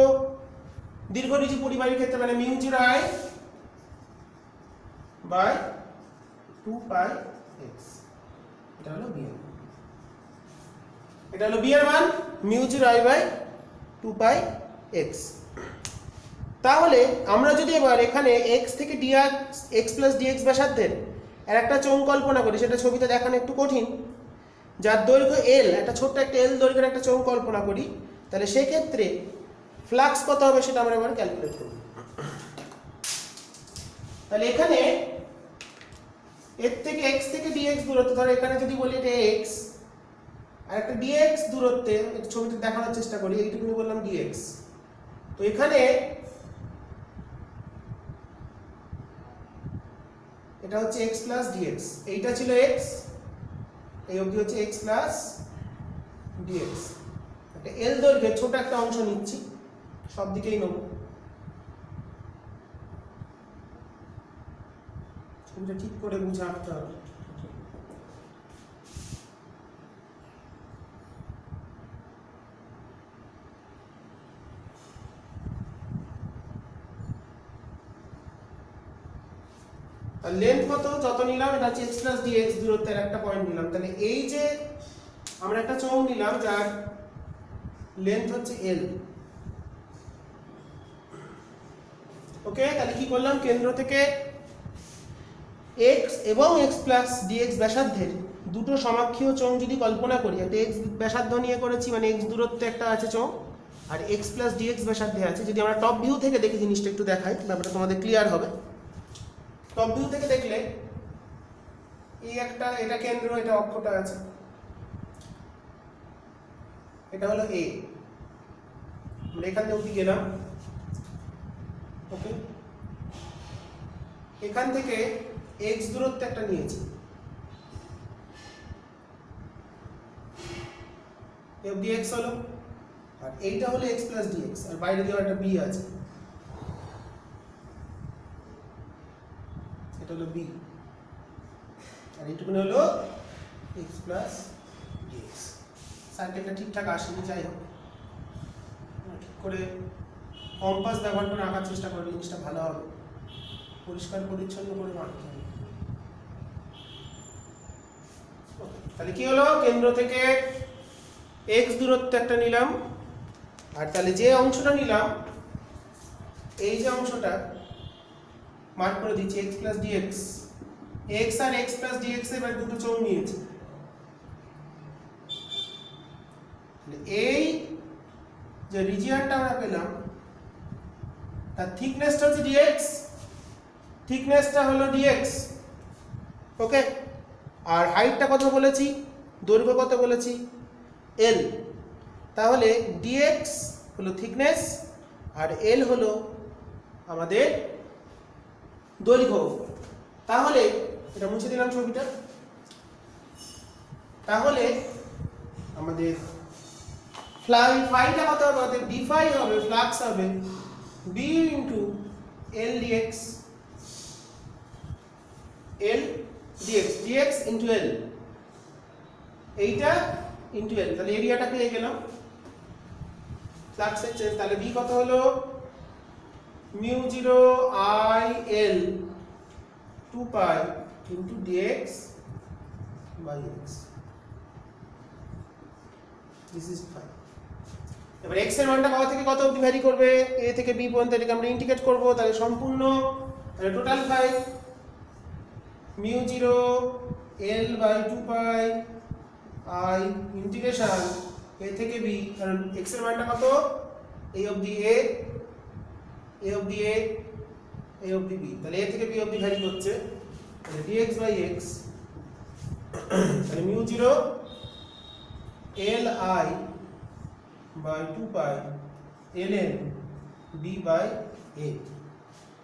S1: দীর্ঘ পরিবাহীর ক্ষেত্রে মানে mu zero I by 2 pi X. এটা হলো বি এর, এটা হলো বি এর মান mu zero I by 2 pi X. তাহলে আমরা যদি এবার এখানে x থেকে dx x প্লাস dx ব্যাসার্ধের আর একটা চোঙ কল্পনা করি, সেটা ছবিতে দেখানো একটু কঠিন, যার দৈর্ঘ্য l, একটা ছোট্ট একটা l দৈর্ঘ্যের একটা চোঙ কল্পনা করি, তাহলে সেক্ষেত্রে ফ্লাক্স কত হবে সেটা আমরা এবার ক্যালকুলেট করব। তাহলে এখানে এর থেকে x থেকে dx দূরত্ব, ধরো এখানে যদি বলি এটা x আর একটা dx দূরত্বে, ছবিতে দেখানোর চেষ্টা করি, এইটুকুনি বললাম dx, তো এখানে এটা হচ্ছে x প্লাস dx, এইটা ছিল x, এই অবধি হচ্ছে x প্লাস dx। একটা l দৈর্ঘ্যের ছোট একটা অংশ নিচ্ছি, সব দিকেই নেব, ছবিটা ঠিক করে বুঝে আঁকতে হবে। আর লেন্থ কত যত নিলাম, এটা হচ্ছে x প্লাস dx দূরত্বের একটা পয়েন্ট নিলাম, তাহলে এই যে আমরা একটা চোঙ নিলাম যার লেন্থ হচ্ছে l। ওকে, তাহলে কি করলাম? কেন্দ্র থেকে x এবং x প্লাস dx ব্যাসার্ধের দুটো সমাক্ষীয় চোঙ যদি কল্পনা করি, একটা x ব্যাসার্ধ নিয়ে করেছি, মানে x দূরত্বে একটা আছে চোঙ, আর x প্লাস dx ব্যাসার্ধে আছে। যদি আমরা টপ ভিউ থেকে দেখি, জিনিসটা একটু দেখাই, ব্যাপারটা তোমাদের ক্লিয়ার হবে। টপ ভিউ থেকে দেখলে এই একটা, এটা কেন্দ্র, এটা অক্ষটা আছে, এটা হলো a, আমরা এখান থেকে অবধি গেলাম। ওকে, এখান থেকে x দূরত্বে একটা নিয়েছি, এই অবধি x হলো, আর এইটা হলো x প্লাস dx, আর বাইরে দিয়ে একটা b আছে, এটা হলো b, আর এইটুকুনি হলো x প্লাস dx। সার্কেলটা ঠিকঠাক আসেনি, যাই হোক ঠিক করে কম্পাস ব্যবহার করে আঁকার চেষ্টা করলে জিনিসটা ভালো হবে, পরিষ্কার পরিচ্ছন্ন করে আঁকতে হবে। তাহলে কি হলো, কেন্দ্র থেকে x দূরত্ব একটা নিলাম, আর তাহলে যে অংশটা নিলাম, এই যে অংশটা মার্ক করে দিচ্ছি x প্লাস dx, x আর x প্লাস dx এবার দুটো চোঙ নিয়েছি। এই যে রিজিয়নটা আমরা পেলাম তার থিকনেসটা হচ্ছে dx, থিকনেসটা হলো dx, ওকে। আর হাইটটা কত বলেছি, দৈর্ঘ্য কত বলেছি, l। তাহলে dx হলো থিকনেস আর l হলো আমাদের দৈর্ঘ্য। তাহলে এটা মুছে দিলাম ছবিটা। তাহলে আমাদের ফাইটা কত হবে, আমাদের d ফাই হবে, ফ্লাক্স হবে b into l dx, l dx, dx into l, এইটা ইনটু l। তাহলে এরিয়াটা পেয়ে গেলাম, ফ্লাক্সের চেঞ্জ। তাহলে b কত হলো, mu 0 I L 2 pi into dx by x, this is phi. এবার x এর মানটা কত থেকে কত অবধি ভ্যারি করবে, a থেকে b পর্যন্ত, এটাকে আমরা ইন্টিগ্রেট করব। তাহলে সম্পূর্ণ, তাহলে total phi mu 0 L by 2 pi I integration a থেকে b, কারণ x এর মানটা কত, a অবধি a, a অবধি a, a অবধি b, তাহলে a থেকে b অবধি ভ্যারি করছে, তাহলে dx বাই x, তাহলে mu 0 L I by 2 pi ln b by a,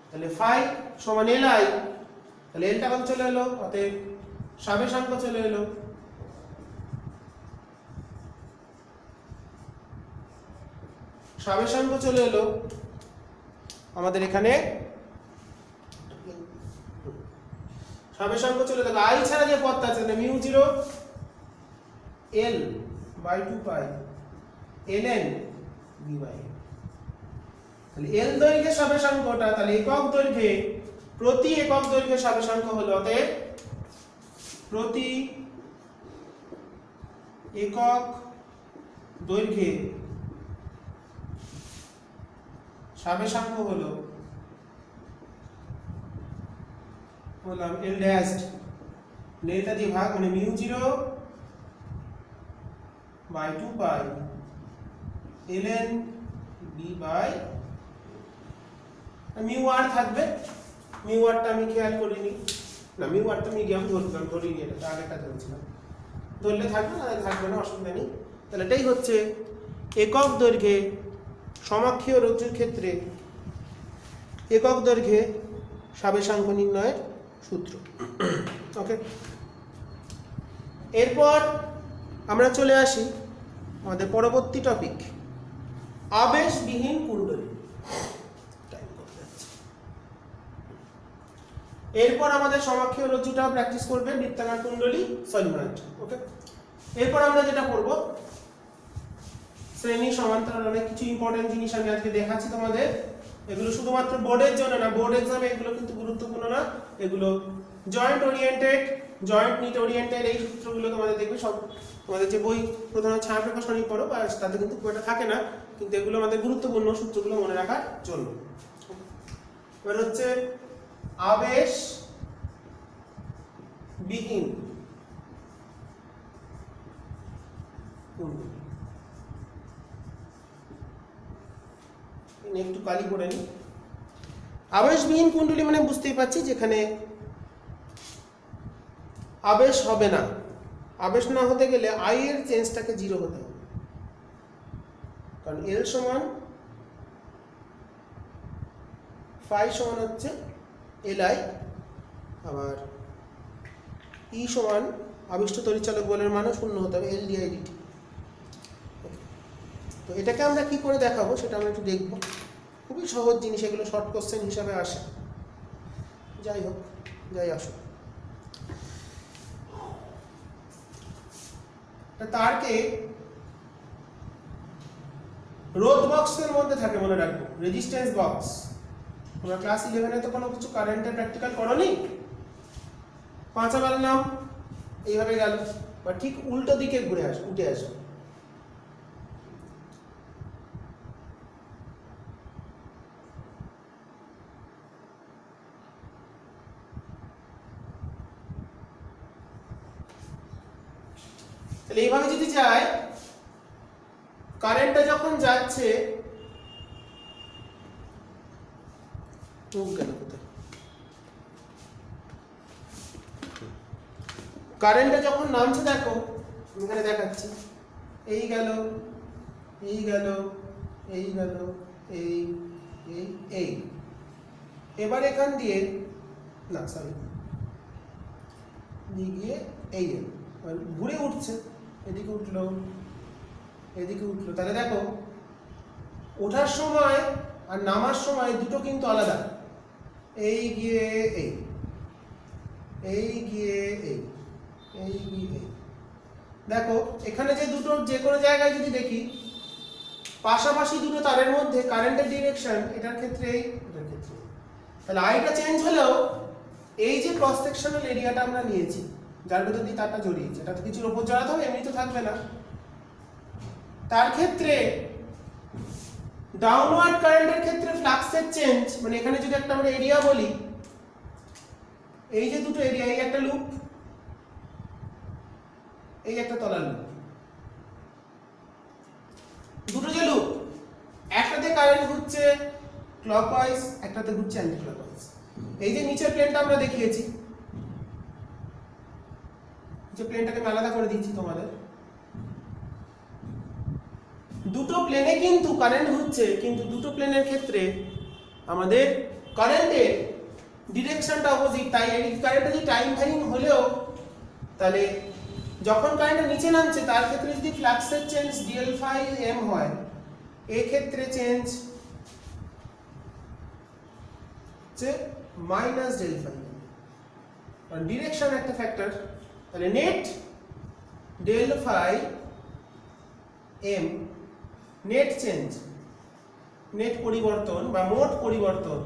S1: তাহলে ফাই সমান li, তাহলে lটা কত চলে এলো, অতএব স্বাবেশাঙ্ক চলে এলো, স্বাবেশাঙ্ক চলে এলো আমাদের এখানে, স্বাবেশাঙ্ক চলে এলো। i ছাড়া যে পদটা আছে mu 0 L by 2 pi ln b by a, তাহলে l দৈর্ঘ্যের স্বাবেশাঙ্কটা, তাহলে একক দৈর্ঘ্যে প্রতি একক দৈর্ঘ্যের স্বাবেশাঙ্ক হলো, অতএব প্রতি একক দৈর্ঘ্যে স্বাবেশাঙ্ক হলো বললাম l ড্যাশড, এটা দিয়ে ভাগ, মানে mu 0 by 2 pi ln b by, mu R থাকবে, মিউ আরটা আমি খেয়াল করিনি, না মিউ আরটা আমি গিয়ে ধরতাম, ধরিনি, এটা আগেরটা ধরছিলাম, ধরলে থাকবে না থাকবে না, অসুবিধা নেই। তাহলে এটাই হচ্ছে একক দৈর্ঘ্যে সমাক্ষীয় রজ্জুর ক্ষেত্রে একক দৈর্ঘ্যে স্বাবেশাঙ্ক নির্ণয়ের সূত্র, ওকে। এরপর আমরা চলে আসি আমাদের পরবর্তী টপিক, আবেশবিহীন কুণ্ডলী। এরপর আমাদের সমাক্ষীয় রজ্জুটা প্র্যাকটিস করবে বৃত্তাকার কুণ্ডলী সলিনয়েড, ওকে। এরপর আমরা যেটা করব, শ্রেণী সমান্তরাল, অনেক কিছু ইম্পর্টেন্ট জিনিস আমি আজকে দেখাচ্ছি তোমাদের, এগুলো শুধুমাত্র বোর্ডের জন্য না, বোর্ড এক্সামে এগুলো কিন্তু গুরুত্বপূর্ণ না, এগুলো জয়েন্ট ওরিয়েন্টেড, জয়েন্ট নিট ওরিয়েন্টেড, এই সূত্রগুলো তোমাদের দেখবে সব তোমাদের যে বই প্রধানত ছায়া প্রকাশনী পড়ো বা তাতে কিন্তু খুব একটা থাকে না, কিন্তু এগুলো আমাদের গুরুত্বপূর্ণ সূত্রগুলো মনে রাখার জন্য। এবার হচ্ছে আবেশবিহীন কুণ্ডলী, একটু কালি করে নি। আবেশবিহীন কুণ্ডলী মানে বুঝতেই পারছি যেখানে আবেশ হবে না, আবেশ না হতে গেলে আই এর চেঞ্জটাকে 0 হতে হবে, কারণ এল সমান ফাই সমান হচ্ছে এল আই, আবার ই সমান আবিষ্ট তড়িৎচালক বলের মানও 0 হতে হবে, এল ডিআই ডিটি। তো এটাকে আমরা কি করে দেখাবো সেটা আমরা একটু দেখব। খুবই সহজ জিনিস, এগুলো শর্ট কোশ্চেন হিসাবে আসে। যাই হোক, যাই আসুক, তারকে রোধ বক্সের মধ্যে থাকে, মনে রাখবো রেজিস্ট্যান্স বক্স। তোমরা ক্লাস 11-এ তো কোনো কিছু কারেন্টের প্র্যাকটিক্যাল করোনি। 5 বানালাম, এইভাবে গেল, বা ঠিক উল্টো দিকে ঘুরে উঠে আসো। তাহলে এইভাবে যদি যায়, কারেন্টটা যখন যাচ্ছে, কারেন্টটা যখন নামছে, দেখো এখানে দেখাচ্ছি, এই গেল, এই গেল, এই গেল, এই এই এই, এবার এখান দিয়ে না সরি গিয়ে এই ঘুরে উঠছে, এদিকে উঠলো, এদিকে উঠলো। তাহলে দেখো ওঠার সময় আর নামার সময় দুটো কিন্তু আলাদা। এই গিয়ে এই, এই গিয়ে এই, এই গিয়ে এই। দেখো এখানে যে দুটো, যে কোনো জায়গায় যদি দেখি পাশাপাশি দুটো তারের মধ্যে কারেন্টের ডিরেকশন, এটার ক্ষেত্রে এটার ক্ষেত্রে, তাহলে আইটা চেঞ্জ হলেও এই যে ক্রস সেকশনাল এরিয়াটা আমরা নিয়েছি, যার ভেতর দিয়ে তারটা জড়িয়েছে, এটা তো কিছুর উপর জড়াতে হবে, এমনি তো থাকবে না। তার ক্ষেত্রে ডাউনওয়ার্ড কারেন্টের ক্ষেত্রে ফ্লাক্সের চেঞ্জ, মানে এখানে যদি একটা আমরা এরিয়া বলি, এই যে দুটো এরিয়া, এই একটা লুপ, এই একটা তলার লুপ, দুটো যে লুপ, একটাতে কারেন্ট ঘুরছে ক্লকওয়াইজ, একটাতে ঘুরছে অ্যান্টি ক্লকওয়াইজ। এই যে নিচের প্লেনটা আমরা দেখিয়েছি, যে প্লেনটাকে আমি আলাদা করে দিচ্ছি তোমাদের, দুটো প্লেনে কিন্তু কারেন্ট ঘুরছে, কিন্তু দুটো প্লেনের ক্ষেত্রে আমাদের কারেন্টের ডিরেকশনটা অপোজিট। তাই এই কারেন্টটা যদি টাইম ভ্যারিং হলেও, তাহলে যখন কারেন্টটা নিচে নামছে তার ক্ষেত্রে যদি ফ্লাক্সের চেঞ্জ dl phi m হয়, এই ক্ষেত্রে চেঞ্জ হচ্ছে মাইনাস ডেল phi, আর ডিরেকশন একটা ফ্যাক্টর। তাহলে net del phi m, net change, net পরিবর্তন বা মোট পরিবর্তন।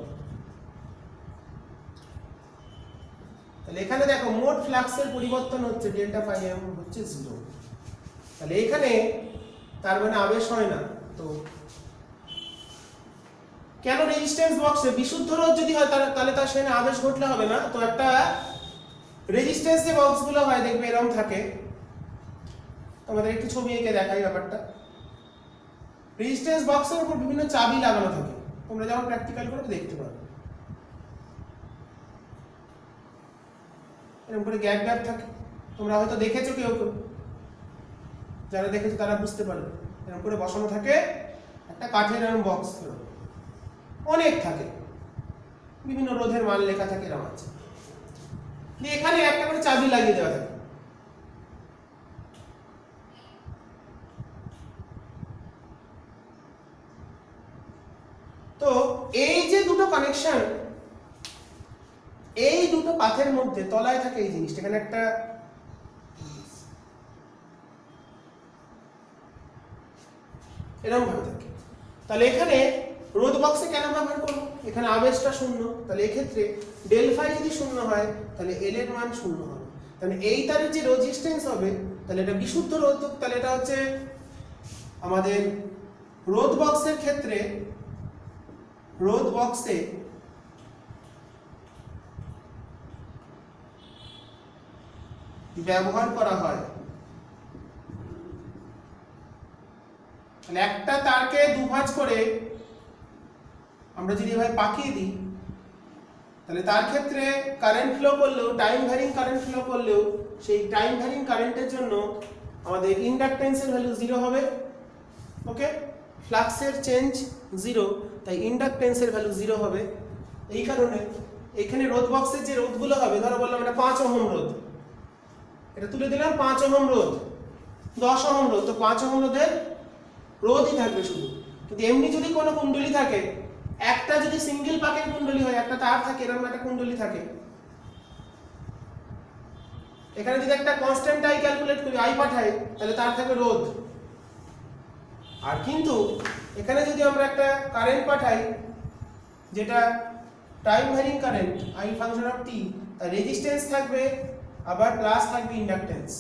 S1: তাহলে এখানে দেখো মোট ফ্লাক্সের পরিবর্তন হচ্ছে ডেল্টা ফাই এম হচ্ছে 0। তাহলে এখানে তার মানে আবেশ হয় না। তো কেন রেজিস্ট্যান্স বক্সে বিশুদ্ধ রোধ যদি হয় তাহলে তার সেখানে আবেশ ঘটলে হবে না। তো একটা রেজিস্ট্যান্স যে বক্সগুলো হয় দেখবে এরকম থাকে, তোমাদের একটু ছবি এঁকে দেখাই ব্যাপারটা। রেজিস্ট্যান্স বক্সের উপর বিভিন্ন চাবি লাগানো থাকে, তোমরা যখন প্র্যাকটিক্যাল করবে দেখতে পাবে, এরকম করে গ্যাপ গ্যাপ থাকে। তোমরা হয়তো দেখেছো, কেউ কেউ যারা দেখেছো তারা বুঝতে পারবে। এরকম করে বসানো থাকে একটা কাঠের এরকম বক্স, অনেক থাকে, বিভিন্ন রোধের মান লেখা থাকে, এরকম আছে। এখানে একটা করে চাবি লাগিয়ে দেওয়া থাকে। তো এই যে দুটো কানেকশন, এই দুটো পাথের মধ্যে তলায় থাকে এই জিনিসটা, এখানে একটা এরকম ভাবে থাকে। তাহলে এখানে রোধ বক্সে কেন ব্যবহার করবো, এখানে আবেশটা শূন্য, তাহলে এক্ষেত্রে ডেল ফাই যদি শূন্য হয় তাহলে এল এর মান শূন্য হবে। তাহলে এই তারের যে রেজিস্ট্যান্স হবে, তাহলে এটা বিশুদ্ধ রোধক। তাহলে এটা হচ্ছে আমাদের রোধ বক্সের ক্ষেত্রে, রোধ বক্সে ব্যবহার করা হয়। তাহলে একটা তারকে দুভাজ করে আমরা যদি এভাবে পাকিয়ে দিই, তাহলে তার ক্ষেত্রে কারেন্ট ফ্লো করলেও, টাইম ভ্যারিং কারেন্ট ফ্লো করলেও, সেই টাইম ভ্যারিং কারেন্টের জন্য আমাদের ইন্ডাকটেন্সের ভ্যালু 0 হবে। ওকে, ফ্লাক্সের চেঞ্জ 0, তাই ইন্ডাকটেন্সের ভ্যালু 0 হবে। এই কারণে এখানে রোধ বক্সের যে রোধগুলো হবে, ধরো বললাম এটা 5 ওহম রোধ, এটা তুলে দিলাম 5 ওহম রোধ, 10 ওহম রোধ, তো 5 ওহম রোধের রোধই থাকবে শুধু। কিন্তু এমনি যদি কোনো কুণ্ডলী থাকে, একটা যদি সিঙ্গেল পাকের কুণ্ডলী হয়, একটা তার থাকে, এরকম একটা কুণ্ডলী থাকে, এখানে যদি একটা কনস্ট্যান্ট আই ক্যালকুলেট করি, আই পাঠাই, তাহলে তার থাকবে রোধ। আর কিন্তু এখানে যদি আমরা একটা কারেন্ট পাঠাই যেটা time varying current, I function of T, তার রেজিস্ট্যান্স থাকবে, আবার প্লাস থাকবে ইন্ডাকট্যান্স,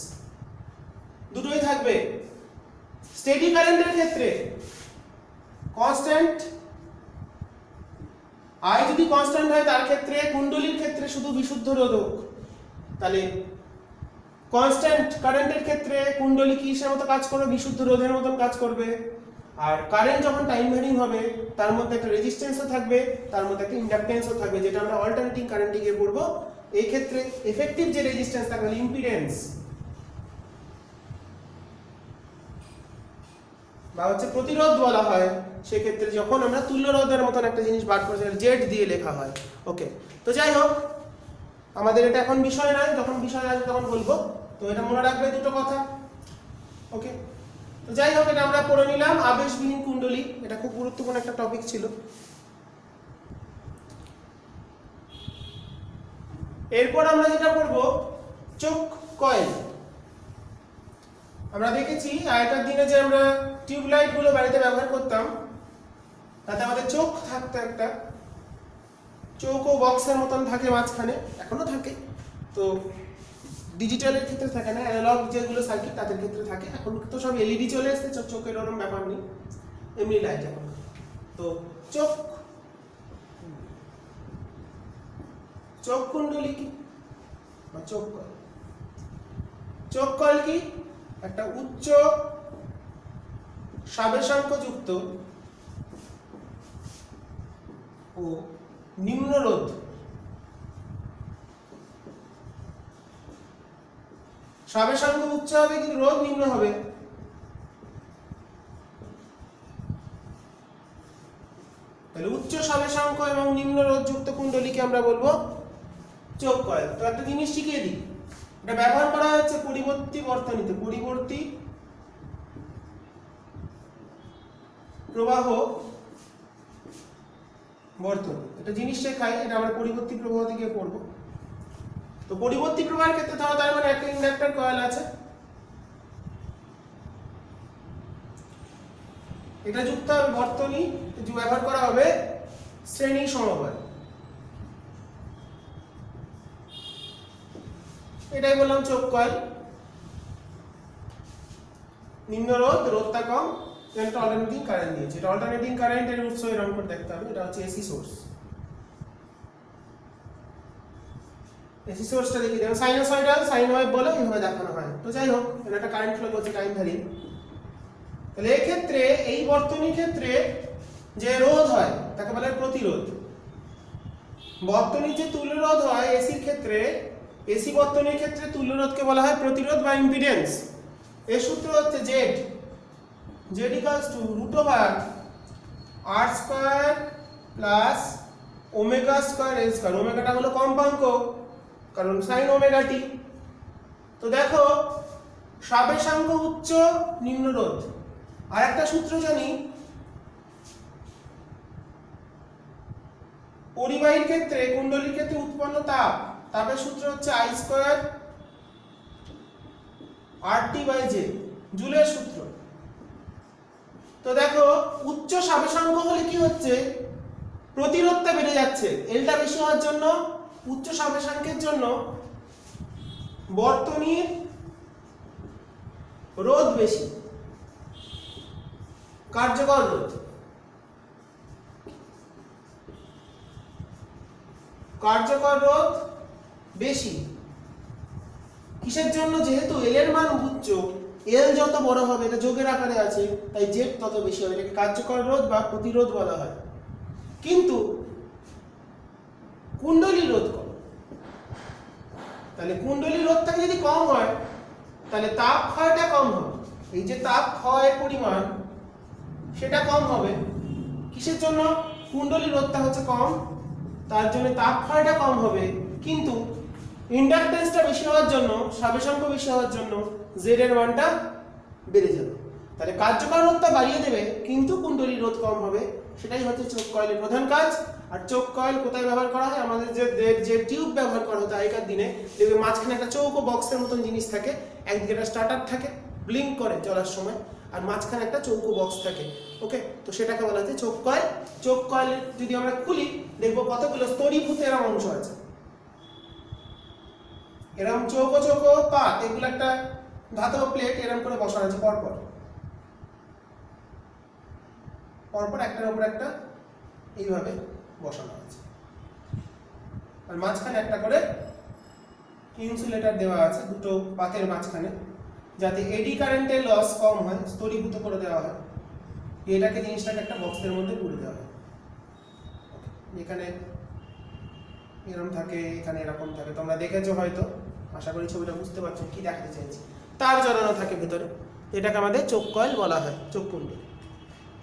S1: দুটোই থাকবে। স্টেডি কারেন্টের ক্ষেত্রে কনস্ট্যান্ট আই যদি কনস্ট্যান্ট হয়, তার ক্ষেত্রে কুণ্ডলীর ক্ষেত্রে শুধু বিশুদ্ধ রোধক। তাহলে কনস্ট্যান্ট কারেন্টের ক্ষেত্রে কুণ্ডলী কিসের মতো কাজ করবে? বিশুদ্ধ রোধের মতন কাজ করবে। আর কারেন্ট যখন টাইম ভ্যারিং হবে, তার মধ্যে একটা রেজিস্ট্যান্সও থাকবে, তার মধ্যে একটা ইন্ডাকট্যান্সও থাকবে, যেটা আমরা অল্টারনেটিং কারেন্টে গিয়ে পড়বো। এই ক্ষেত্রে এফেক্টিভ যে রেজিস্ট্যান্স থাকবে, ইম্পিডেন্স বা হচ্ছে প্রতিরোধ বলা হয়, সেক্ষেত্রে যখন আমরা তুল্য রোধের মতন একটা জিনিস বার করছি, জেড দিয়ে লেখা হয়। ওকে, তো যাই হোক, আমাদের এটা এখন বিষয় নয়, যখন বিষয় আসবে তখন বলবো। তো এটা মনে রাখবে দুটো কথা। ওকে, তো যাই হোক, এটা আমরা পড়ে নিলাম আবেশবিহীন কুণ্ডলী। এটা খুব গুরুত্বপূর্ণ একটা টপিক ছিল। এরপর আমরা যেটা পড়বো, চোখ কয়েল। আমরা দেখেছি আগেকার দিনে যে আমরা টিউবলাইট গুলো বাড়িতে ব্যবহার করতাম, তাতে আমাদের চোখ থাকতো, একটা চোখ ও বক্সের মতন থাকে মাঝখানে, এখনো থাকে। তো ডিজিটালের ক্ষেত্রে থাকে না, অ্যানালগ যেগুলো সার্কিট তাদের ক্ষেত্রে থাকে। এখন তো সব এলইডি চলে এসেছে, চোখের ওরকম ব্যাপার নেই, এমনি লাইট এখন। তো চোখ কুণ্ডলী কি বা চোখ কয়েল? চোখ কয়েল কি? একটা উচ্চ সাবেশাঙ্ক যুক্ত ও নিম্ন রোধ, সাবেশাঙ্ক উচ্চ হবে কিন্তু রোধ নিম্ন হবে। তাহলে উচ্চ সাবেশাঙ্ক এবং নিম্ন রোধ যুক্ত কুণ্ডলীকে আমরা বলবো চোখ কয়েল। তো একটা জিনিস শিখিয়ে দিই, এটা ব্যবহার করা হচ্ছে পরিবর্তী বর্তনীতে, পরিবর্তী প্রবাহ বর্তনী। এটা জিনিস শেখাই, এটা আমরা পরিবর্তী প্রবাহ থেকে পড়বো। তো পরিবর্তী প্রবাহের ক্ষেত্রে ধরো তার মানে একটা ইন্ডাক্টর কয়েল আছে, এটা যুক্ত হবে বর্তনী, ব্যবহার করা হবে শ্রেণী সমবায়। এটাই বললাম চোখ কয়েল। নিম্ন রোধ, রোধটা কম, একটা অল্টারনেটিং কারেন্ট দিয়েছে। এটা অল্টারনেটিং কারেন্টের উৎস এরকম করে দেখতে হবে। এটা হচ্ছে এসি সোর্স। এসি সোর্সটা দেখি, দেখো সাইনোসয়েডাল, সাইন ওয়েভ বলে এইভাবে দেখানো হয়। তো যাই হোক, এটা একটা কারেন্ট ফ্লো করছে টাইম ভ্যারি। তাহলে এই ক্ষেত্রে, এই বর্তনীর ক্ষেত্রে যে রোধ হয় তাকে বলে প্রতিরোধ। বর্তনীর যে তুল্য রোধ হয় এসির ক্ষেত্রে, এসি বর্তনীর ক্ষেত্রে তুল্য রোধকে বলা হয় প্রতিরোধ বা ইম্পিডেন্স। এর সূত্র হচ্ছে Z, Z equals to root over R square plus omega square L square. ওমেগাটা হলো কম্পাঙ্ক, কারণ সাইন ওমেগা টি। তো দেখো, সাবেশাঙ্ক উচ্চ, নিম্ন রোধ। আর একটা সূত্র জানি, পরিবাহীর ক্ষেত্রে, কুণ্ডলীর ক্ষেত্রে উৎপন্ন তাপ, তাপের সূত্র হচ্ছে I square R T by J, জুলের সূত্র। তো দেখো, উচ্চ সাবেশাঙ্ক হলে কি হচ্ছে, প্রতিরোধটা বেড়ে যাচ্ছে। এলটা বেশি হওয়ার জন্য, উচ্চ সাবেশাঙ্কের জন্য বর্তনীর রোধ বেশি, কার্যকর রোধ। কার্যকর রোধ বেশি কিসের জন্য? যেহেতু এল এর মান উচ্চ, এল যত বড় হবে, এটা যোগের আকারে আছে, তাই জেড তত বেশি হবে। এটাকে কার্যকর রোধ বা প্রতিরোধ বলা হয়। কিন্তু কুণ্ডলী রোধ কম। তাহলে কুণ্ডলী রোধটা যদি কম হয়, তাহলে তাপ ক্ষয়টা কম হবে। এই যে তাপ ক্ষয়ের পরিমাণ, সেটা কম হবে। কিসের জন্য? কুণ্ডলী রোধটা হচ্ছে কম, তার জন্য তাপ ক্ষয়টা কম হবে। কিন্তু ইন্ডাকট্যান্সটা বেশি হওয়ার জন্য, সাবেশাঙ্ক বেশি হওয়ার জন্য জেড এর মানটা বেড়ে যাবে। তাহলে কার্যকারকতা বাড়িয়ে দেবে কিন্তু কুণ্ডলী রোধ কম হবে, সেটাই হচ্ছে চোখ কয়েলের প্রধান কাজ। আর চোখ কয়েল কোথায় ব্যবহার করা হয়? আমাদের যে টিউব ব্যবহার করা হতো আগেকার দিনে, দেখবে মাঝখানে একটা চৌকো বক্সের মতন জিনিস থাকে, একদিকে একটা স্টার্টার থাকে ব্লিঙ্ক করে চলার সময়, আর মাঝখানে একটা চৌকো বক্স থাকে। ওকে, তো সেটাকে বলা হচ্ছে চোখ কয়েল। চোখ কয়েল যদি আমরা খুলি দেখবো কতগুলো স্তরীভূত এরম অংশ আছে, এরম চৌকো চৌকো পাত, এগুলো একটা ধাতব প্লেট এরম করে বসানো আছে পরপর পরপর একটার উপর একটা এইভাবে বসানো আছে, আর মাঝখানে একটা করে ইনসুলেটর দেওয়া আছে দুটো পাতের মাঝখানে, যাতে এডি কারেন্টের লস কম হয়, স্তরীভূত করে দেওয়া হয়। এটাকে জিনিসটাকে একটা বক্সের মধ্যে পুরে দেওয়া হয়, এখানে এরকম থাকে, এখানে এরকম থাকে, তোমরা দেখেছো হয়তো, আশা করি ছবিটা বুঝতে পারছো কি দেখাতে চাইছি। তার জড়ানো থাকে ভেতরে, এটাকে আমাদের চোখ কয়েল বলা হয়, চোখ কুণ্ডলী।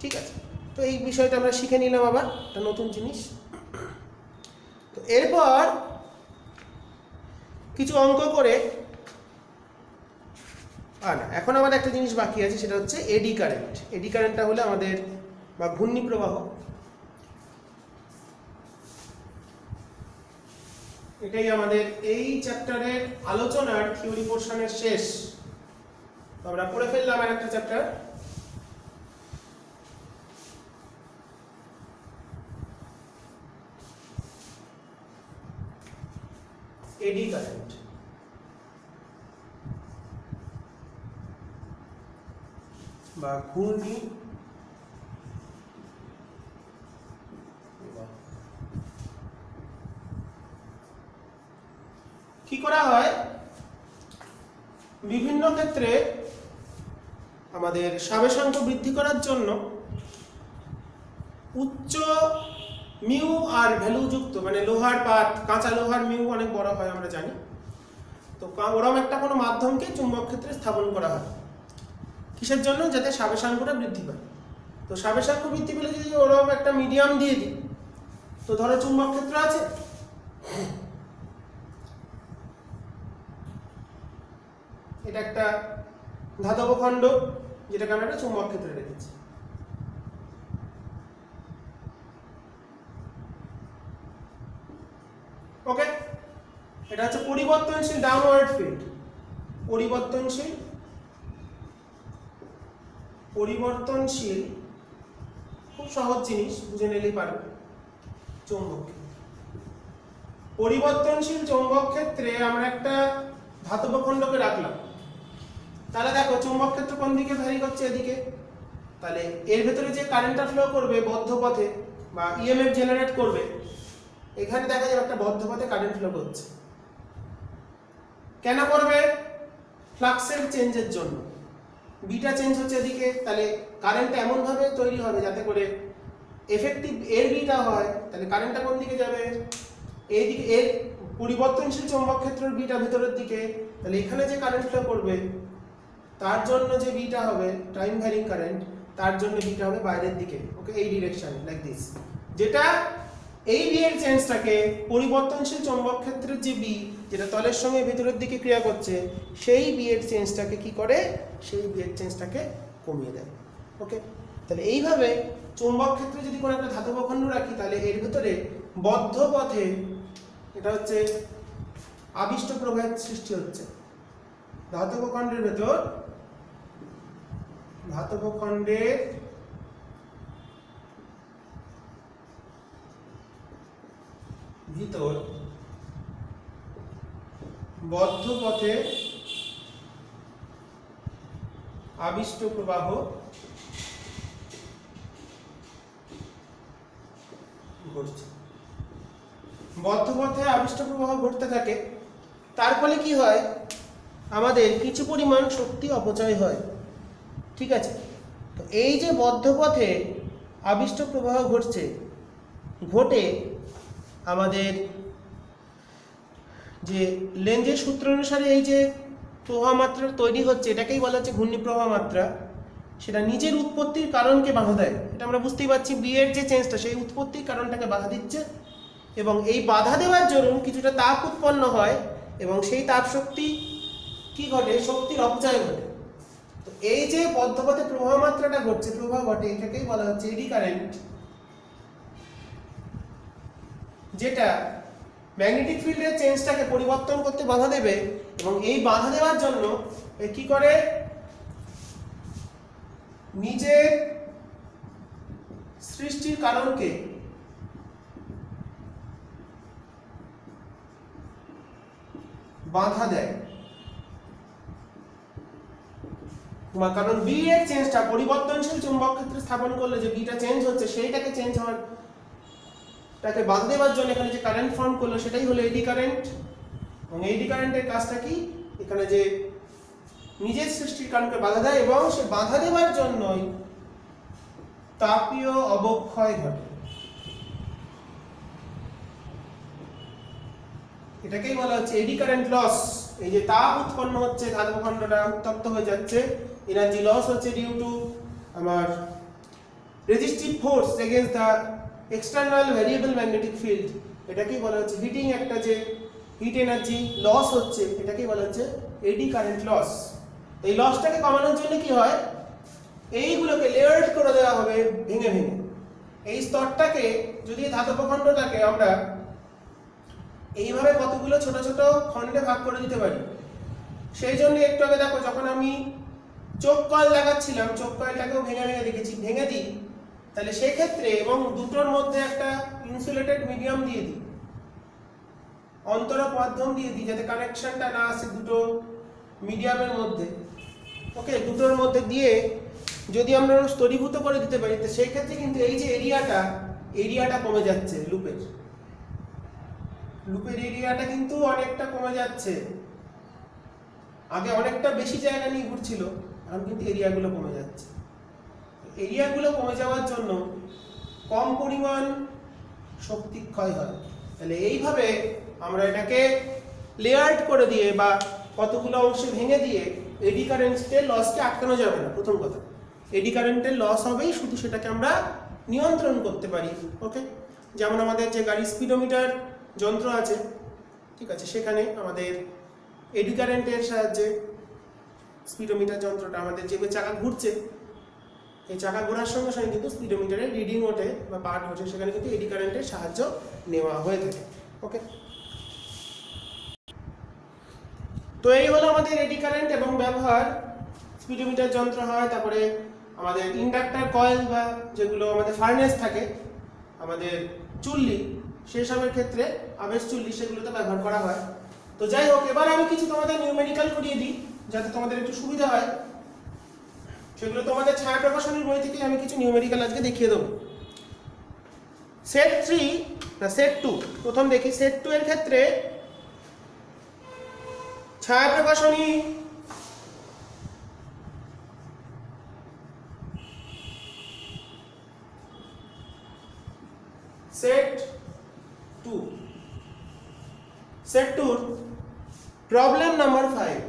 S1: ঠিক আছে, তো এই বিষয়টা আমরা শিখে নিলাম, আবার একটা নতুন জিনিস। তো এরপর কিছু অঙ্ক করে, না এখন আমাদের একটা জিনিস বাকি আছে, সেটা হচ্ছে এডি কারেন্ট। এডি কারেন্টটা হলো আমাদের বা ঘূর্ণি প্রবাহ, এটাই আমাদের এই চ্যাপ্টারের আলোচনার থিওরি পোর্শনের শেষ। আমরা পড়ে ফেললাম আর একটা চ্যাপ্টার, এডি কারেন্ট বা ঘূর্ণি কি করা হয়? বিভিন্ন ক্ষেত্রে আমাদের সাবেশাঙ্ক বৃদ্ধি করার জন্য উচ্চ মিউ আর ভ্যালু যুক্ত, মানে লোহার পাত, কাঁচা লোহার মিউ অনেক বড় হয় আমরা জানি, তো ওরম একটা কোনো মাধ্যমকে চুম্বক ক্ষেত্রে স্থাপন করা হয়। কিসের জন্য? যাতে সাবেশাঙ্কটা বৃদ্ধি পায়। তো সাবেশাঙ্ক বৃদ্ধি পেলে যদি ওরম একটা মিডিয়াম দিয়ে দিই, তো ধরো চুম্বক ক্ষেত্র আছে, এটা একটা ধাতব খণ্ড যেটাকে আমরা একটা চুম্বক ক্ষেত্রে রেখেছি। ওকে, এটা হচ্ছে পরিবর্তনশীল ডাউনওয়ার্ড ফিল্ড। পরিবর্তনশীল খুব সহজ জিনিস, বুঝে নিলেই পারবে। চৌম্বক পরিবর্তনশীল চৌম্বক ক্ষেত্রে আমরা একটা ধাতব খণ্ডকে রাখলাম, তাহলে দেখো চৌম্বক ক্ষেত্র কোন দিকে ভ্যারি করছে? এদিকে। তাহলে এর ভেতরে যে কারেন্টটা ফ্লো করবে বদ্ধ পথে বা ইএমএফ জেনারেট করবে, এখানে দেখা যাবে একটা বদ্ধ পথে কারেন্ট ফ্লো করছে। কেন করবে? ফ্লাক্সের চেঞ্জের জন্য। বিটা চেঞ্জ হচ্ছে এদিকে, তাহলে কারেন্টটা এমন ভাবে তৈরি হবে যাতে করে এফেক্টিভ এর বিটা হয়, তাহলে কারেন্টটা কোন দিকে যাবে? এইদিকে। এর পরিবর্তনশীল চৌম্বক ক্ষেত্রের বিটা ভেতরের দিকে, তাহলে এখানে যে কারেন্ট ফ্লো করবে তার জন্য যে বিটা হবে টাইম ভ্যারিং কারেন্ট, তার জন্য বিটা হবে বাইরের দিকে। ওকে, এই ডিরেকশন লাইক দিস, যেটা এই বি এর চেঞ্জটাকে পরিবর্তনশীল চৌম্বক ক্ষেত্রের যে বি যেটা তলের সঙ্গে ভেতরের দিকে ক্রিয়া করছে, সেই বি এর চেঞ্জটাকে কি করে? সেই বি এর চেঞ্জটাকে কমিয়ে দেয়। ওকে, তাহলে এইভাবে চৌম্বক ক্ষেত্রে যদি কোনো একটা ধাতব খণ্ড রাখি, তাহলে এর ভেতরে বদ্ধ পথে এটা হচ্ছে আবিষ্ট প্রবাহের সৃষ্টি হচ্ছে। ধাতব খণ্ডের ভেতর, ধাতব খণ্ডের ভিতর বদ্ধ পথে আবিষ্ট প্রবাহ ঘটছে। বদ্ধ পথে আবিষ্ট প্রবাহ ঘটতে থাকে, তার ফলে কি হয়? আমাদের কিছু পরিমাণ শক্তি অপচয় হয়। ঠিক আছে, তো এই যে বদ্ধ পথে আবিষ্ট প্রবাহ ঘটছে, ঘটে আমাদের যে লেঞ্জের সূত্র অনুসারে এই যে প্রবাহ মাত্রা তৈরি হচ্ছে, এটাকেই বলা হচ্ছে ঘূর্ণি প্রবাহ মাত্রা। সেটা নিজের উৎপত্তির কারণকে বাধা দেয়। এটা আমরা বুঝতেই পারছি, বি এর যে চেঞ্জটা সেই উৎপত্তির কারণটাকে বাধা দিচ্ছে, এবং এই বাধা দেওয়ার জন্য কিছুটা তাপ উৎপন্ন হয়, এবং সেই তাপ শক্তি কি ঘটে? শক্তির অপচয় ঘটে। তো এই যে বদ্ধপথে প্রবাহ মাত্রাটা ঘটছে, প্রবাহ ঘটে, এটাকেই বলা হচ্ছে এডি কারেন্ট, যেটা ম্যাগনেটিক ফিল্ডের চেঞ্জটাকে পরিবর্তন করতে বাধা দেবে। এবং এই বাধা দেওয়ার জন্য কি করে, নিজের সৃষ্টির কারণকে বাধা দেয়। কারণ বি এর চেঞ্জটা, পরিবর্তনশীল চুম্বক ক্ষেত্রে স্থাপন করলে যে বিটা চেঞ্জ হচ্ছে, সেইটাকে চেঞ্জ হওয়ার তাকে বাধা দেওয়ার জন্য এখানে যে কারেন্ট ফর্ম করলো সেটাই হলো এডি কারেন্ট। এবং এডি কারেন্টের কাজটা কি, এখানে যে নিজের সৃষ্টির কারণকে বাধা দেয় এবং সে বাধা দেওয়ার জন্যই তাপীয় অবক্ষয় ঘটে। এটাকেই বলা হচ্ছে এডি কারেন্ট লস। এই যে তাপ উৎপন্ন হচ্ছে, ধাতব খণ্ডটা উত্তপ্ত হয়ে যাচ্ছে, এনার্জি লস হচ্ছে ডিউ টু আমার resistive force against the external variable magnetic field. এটাকেই বলা হচ্ছে হিটিং, একটা যে হিট এনার্জি লস হচ্ছে, এটাকেই বলা হচ্ছে এডি কারেন্ট লস। এই লসটাকে কমানোর জন্য কি হয়, এইগুলোকে লেয়ার্ড করে দেওয়া হবে ভেঙে ভেঙে। এই স্তরটাকে, যদি ধাতব খণ্ডটাকে আমরা এইভাবে কতগুলো ছোট ছোট খণ্ডে ভাগ করে দিতে পারি, সেই জন্য একটু আগে দেখো যখন আমি চোখ কয়েল লাগাচ্ছিলাম, চোখ কয়েলটাকেও ভেঙে ভেঙে দেখেছি, ভেঙে দিই, তাহলে সেই ক্ষেত্রে এবং দুটোর মধ্যে একটা ইনসুলেটেড মিডিয়াম দিয়ে দিই, অন্তরক মাধ্যম দিয়ে দিই, যাতে কানেকশনটা না আসে দুটো মিডিয়ামের মধ্যে। ওকে, দুটোর মধ্যে দিয়ে যদি আমরা স্তরীভূত করে দিতে পারি, তো সেই ক্ষেত্রে কিন্তু এই যে এরিয়াটা কমে যাচ্ছে, লুপের এরিয়াটা কিন্তু অনেকটা কমে যাচ্ছে। আগে অনেকটা বেশি জায়গা নিয়ে ঘুরছিল, এখন কিন্তু এরিয়াগুলো কমে যাচ্ছে। এরিয়াগুলো কমে যাওয়ার জন্য কম পরিমাণ শক্তি ক্ষয় হয়। তাহলে এইভাবে আমরা এটাকে লেয়ার্ড করে দিয়ে বা কতগুলো অংশে ভেঙে দিয়ে এডি কারেন্টের লসকে আটকানো যাবে না। প্রথম কথা, এডি কারেন্টের লস হবেই, শুধু সেটাকে আমরা নিয়ন্ত্রণ করতে পারি। ওকে, যেমন আমাদের যে গাড়ির স্পিডোমিটার যন্ত্র আছে, ঠিক আছে, সেখানে আমাদের এডি কারেন্টের সাহায্যে স্পিডোমিটার যন্ত্রটা, আমাদের যে চাকা ঘুরছে, এই চাকা ঘোরার সঙ্গে সঙ্গে কিন্তু স্পিডোমিটারের রিডিং ওঠে বা পার্ট ওঠে, সেখানে কিন্তু এডি কারেন্টের সাহায্য নেওয়া হয়ে থাকে। ওকে, তো এই হলো আমাদের এডি কারেন্ট এবং ব্যবহার। স্পিডোমিটার যন্ত্র হয়, তারপরে আমাদের ইন্ডাক্টর কয়েল বা যেগুলো আমাদের ফার্নেস থাকে, আমাদের চুল্লি, সেসবের ক্ষেত্রে আবেশ চুল্লি, সেগুলোতে ব্যবহার করা হয়। তো যাই হোক, এবার আমি কিছু তোমাদের নিউমেরিক্যাল করিয়ে দিই যাতে তোমাদের একটু সুবিধা হয়। সেগুলো তোমাদের ছায়া প্রকাশনীর বই থেকে আমি কিছু নিউমেরিক্যাল আজকে দেখিয়ে দেবো। সেট 3 না সেট 2, প্রথম দেখি সেট 2 এর ক্ষেত্রে ছায়া প্রকাশনী সেট 2 প্রবলেম নাম্বার 5।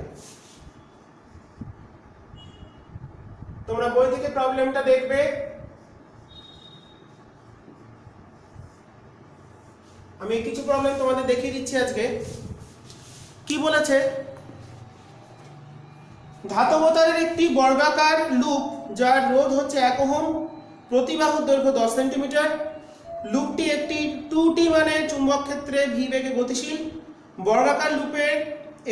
S1: তোমরা বই থেকে প্রবলেমটা দেখবে। আমি কিছু প্রবলেম তোমাদের দেখিয়ে দিচ্ছি আজকে। কি বলেছে, ধাতব তারের একটি বর্গাকার লুপ যার রোধ হচ্ছে 1 ওহম, প্রতিবাহুর দৈর্ঘ্য 10 সেন্টিমিটার, লুপটি একটি 2T মানের চুম্বক ক্ষেত্রে ভি বেগে গতিশীল, বর্গাকার লুপের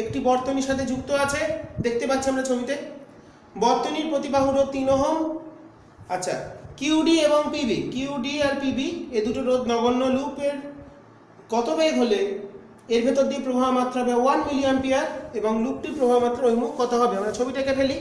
S1: একটি বর্তনীর সাথে যুক্ত আছে, দেখতে পাচ্ছি আমরা ছবিতে। বর্তনীর প্রতিবাহু রোধ 3 ওহম। আচ্ছা, কিউডি এবং পিবি, কিউডি আর পিবি এই দুটো রোধ নগণ্য। লুপের কত বেগ হলে এর ভেতর দিয়ে প্রবাহ মাত্রা হবে 1 মিলি অ্যাম্পিয়ার এবং লুপটির প্রবাহ মাত্রা অভিমুখ কত হবে? আমরা ছবিটাকে ফেলি।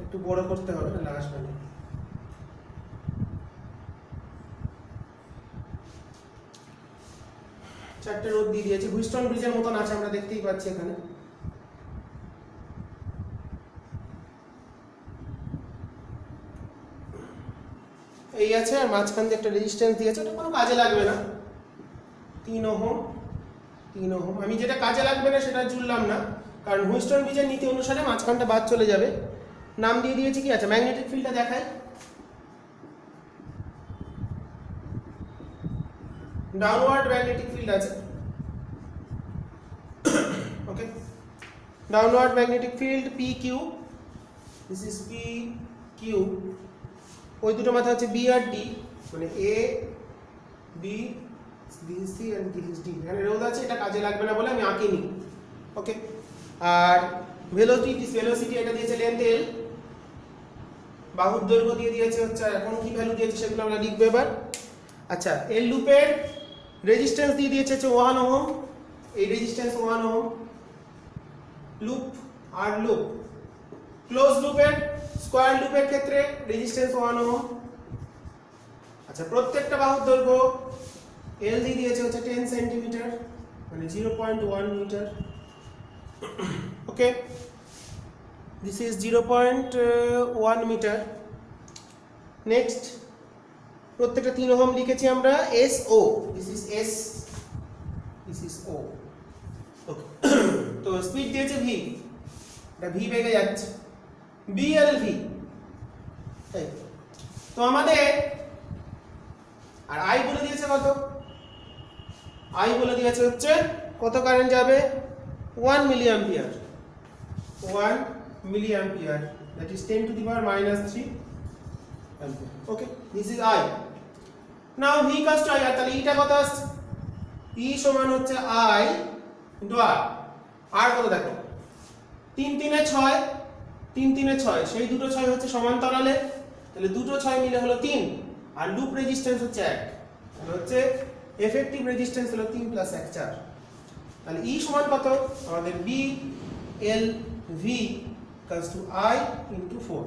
S1: একটু বড় করতে হবে, না আসবে না। চারটে রোধ দিয়ে দিয়েছে, হুইস্টন ব্রিজের মতন আছে, আমরা দেখতেই পাচ্ছি এখানে। এই আছে, আর মাঝখান দিয়ে একটা রেজিস্ট্যান্স দিয়েছে, ওটা কোনো কাজে লাগবে না। 3 ওহম। আমি যেটা কাজে লাগবে না সেটা জুড়লাম না, কারণ হুইস্টন ব্রিজের নীতি অনুসারে মাঝখানটা বাদ চলে যাবে। নাম দিয়ে দিয়েছি কি আছে ম্যাগনেটিক ফিল্ডটা দেখাই ডাউনওয়ার্ড ম্যাগনেটিক ফিল্ড আছে okay downward magnetic field PQ this is PQ ওই দুটো মাথা হচ্ছে B আর D মানে A B this is C and this is D এখানে রোধ আছে এটা কাজে লাগবে না বলে আমি আঁকিনি ওকে আর ভেলোসিটি এটা দিয়েছে লেন্থ L বাহুর দৈর্ঘ্য দিয়ে দিয়েছে হচ্ছে এখন কি ভ্যালু দিয়েছে সেগুলো আমরা লিখব এবার আচ্ছা এল লুপের রেজিস্ট্যান্স দিয়ে দিয়েছে হচ্ছে 1 ওহম এই রেজিস্ট্যান্স 1 ওহম লুপ আর লুপ ক্লোজ লুপের স্কয়ার লুপের ক্ষেত্রে রেজিস্ট্যান্স 1 ওহম আচ্ছা প্রত্যেকটা বাহুর দৈর্ঘ্য এল দিয়ে দিয়েছে হচ্ছে 10 সেন্টিমিটার মানে 0.1 metre okay this is 0.1 metre next প্রত্যেকটা 3 ওহম লিখেছি আমরা SO this is S this is O ওকে তো স্পিড দিয়েছে v এটা v বেগে যাচ্ছে BLV তাই তো আমাদের আর I বলে দিয়েছে কত I বলে দিয়েছে হচ্ছে কত কারেন্ট যাবে 1 milliampere 1 milliampere that is 10 to the power minus 3 ampere okay this is I now V equals to I আর তাহলে এটা কত আসছে E সমান হচ্ছে I into R আর কত দেখো 3 3 এ 6 3 3 এ 6 সেই দুটো 6 হচ্ছে সমান্তরালে তাহলে দুটো 6 মিলে হলো 3 আর লুপ রেজিস্ট্যান্স হচ্ছে 1 তাহলে হচ্ছে এফেক্টিভ রেজিস্ট্যান্স হলো 3 + 1 4 তাহলে E সমান কত আমাদের B L V equals to I into 4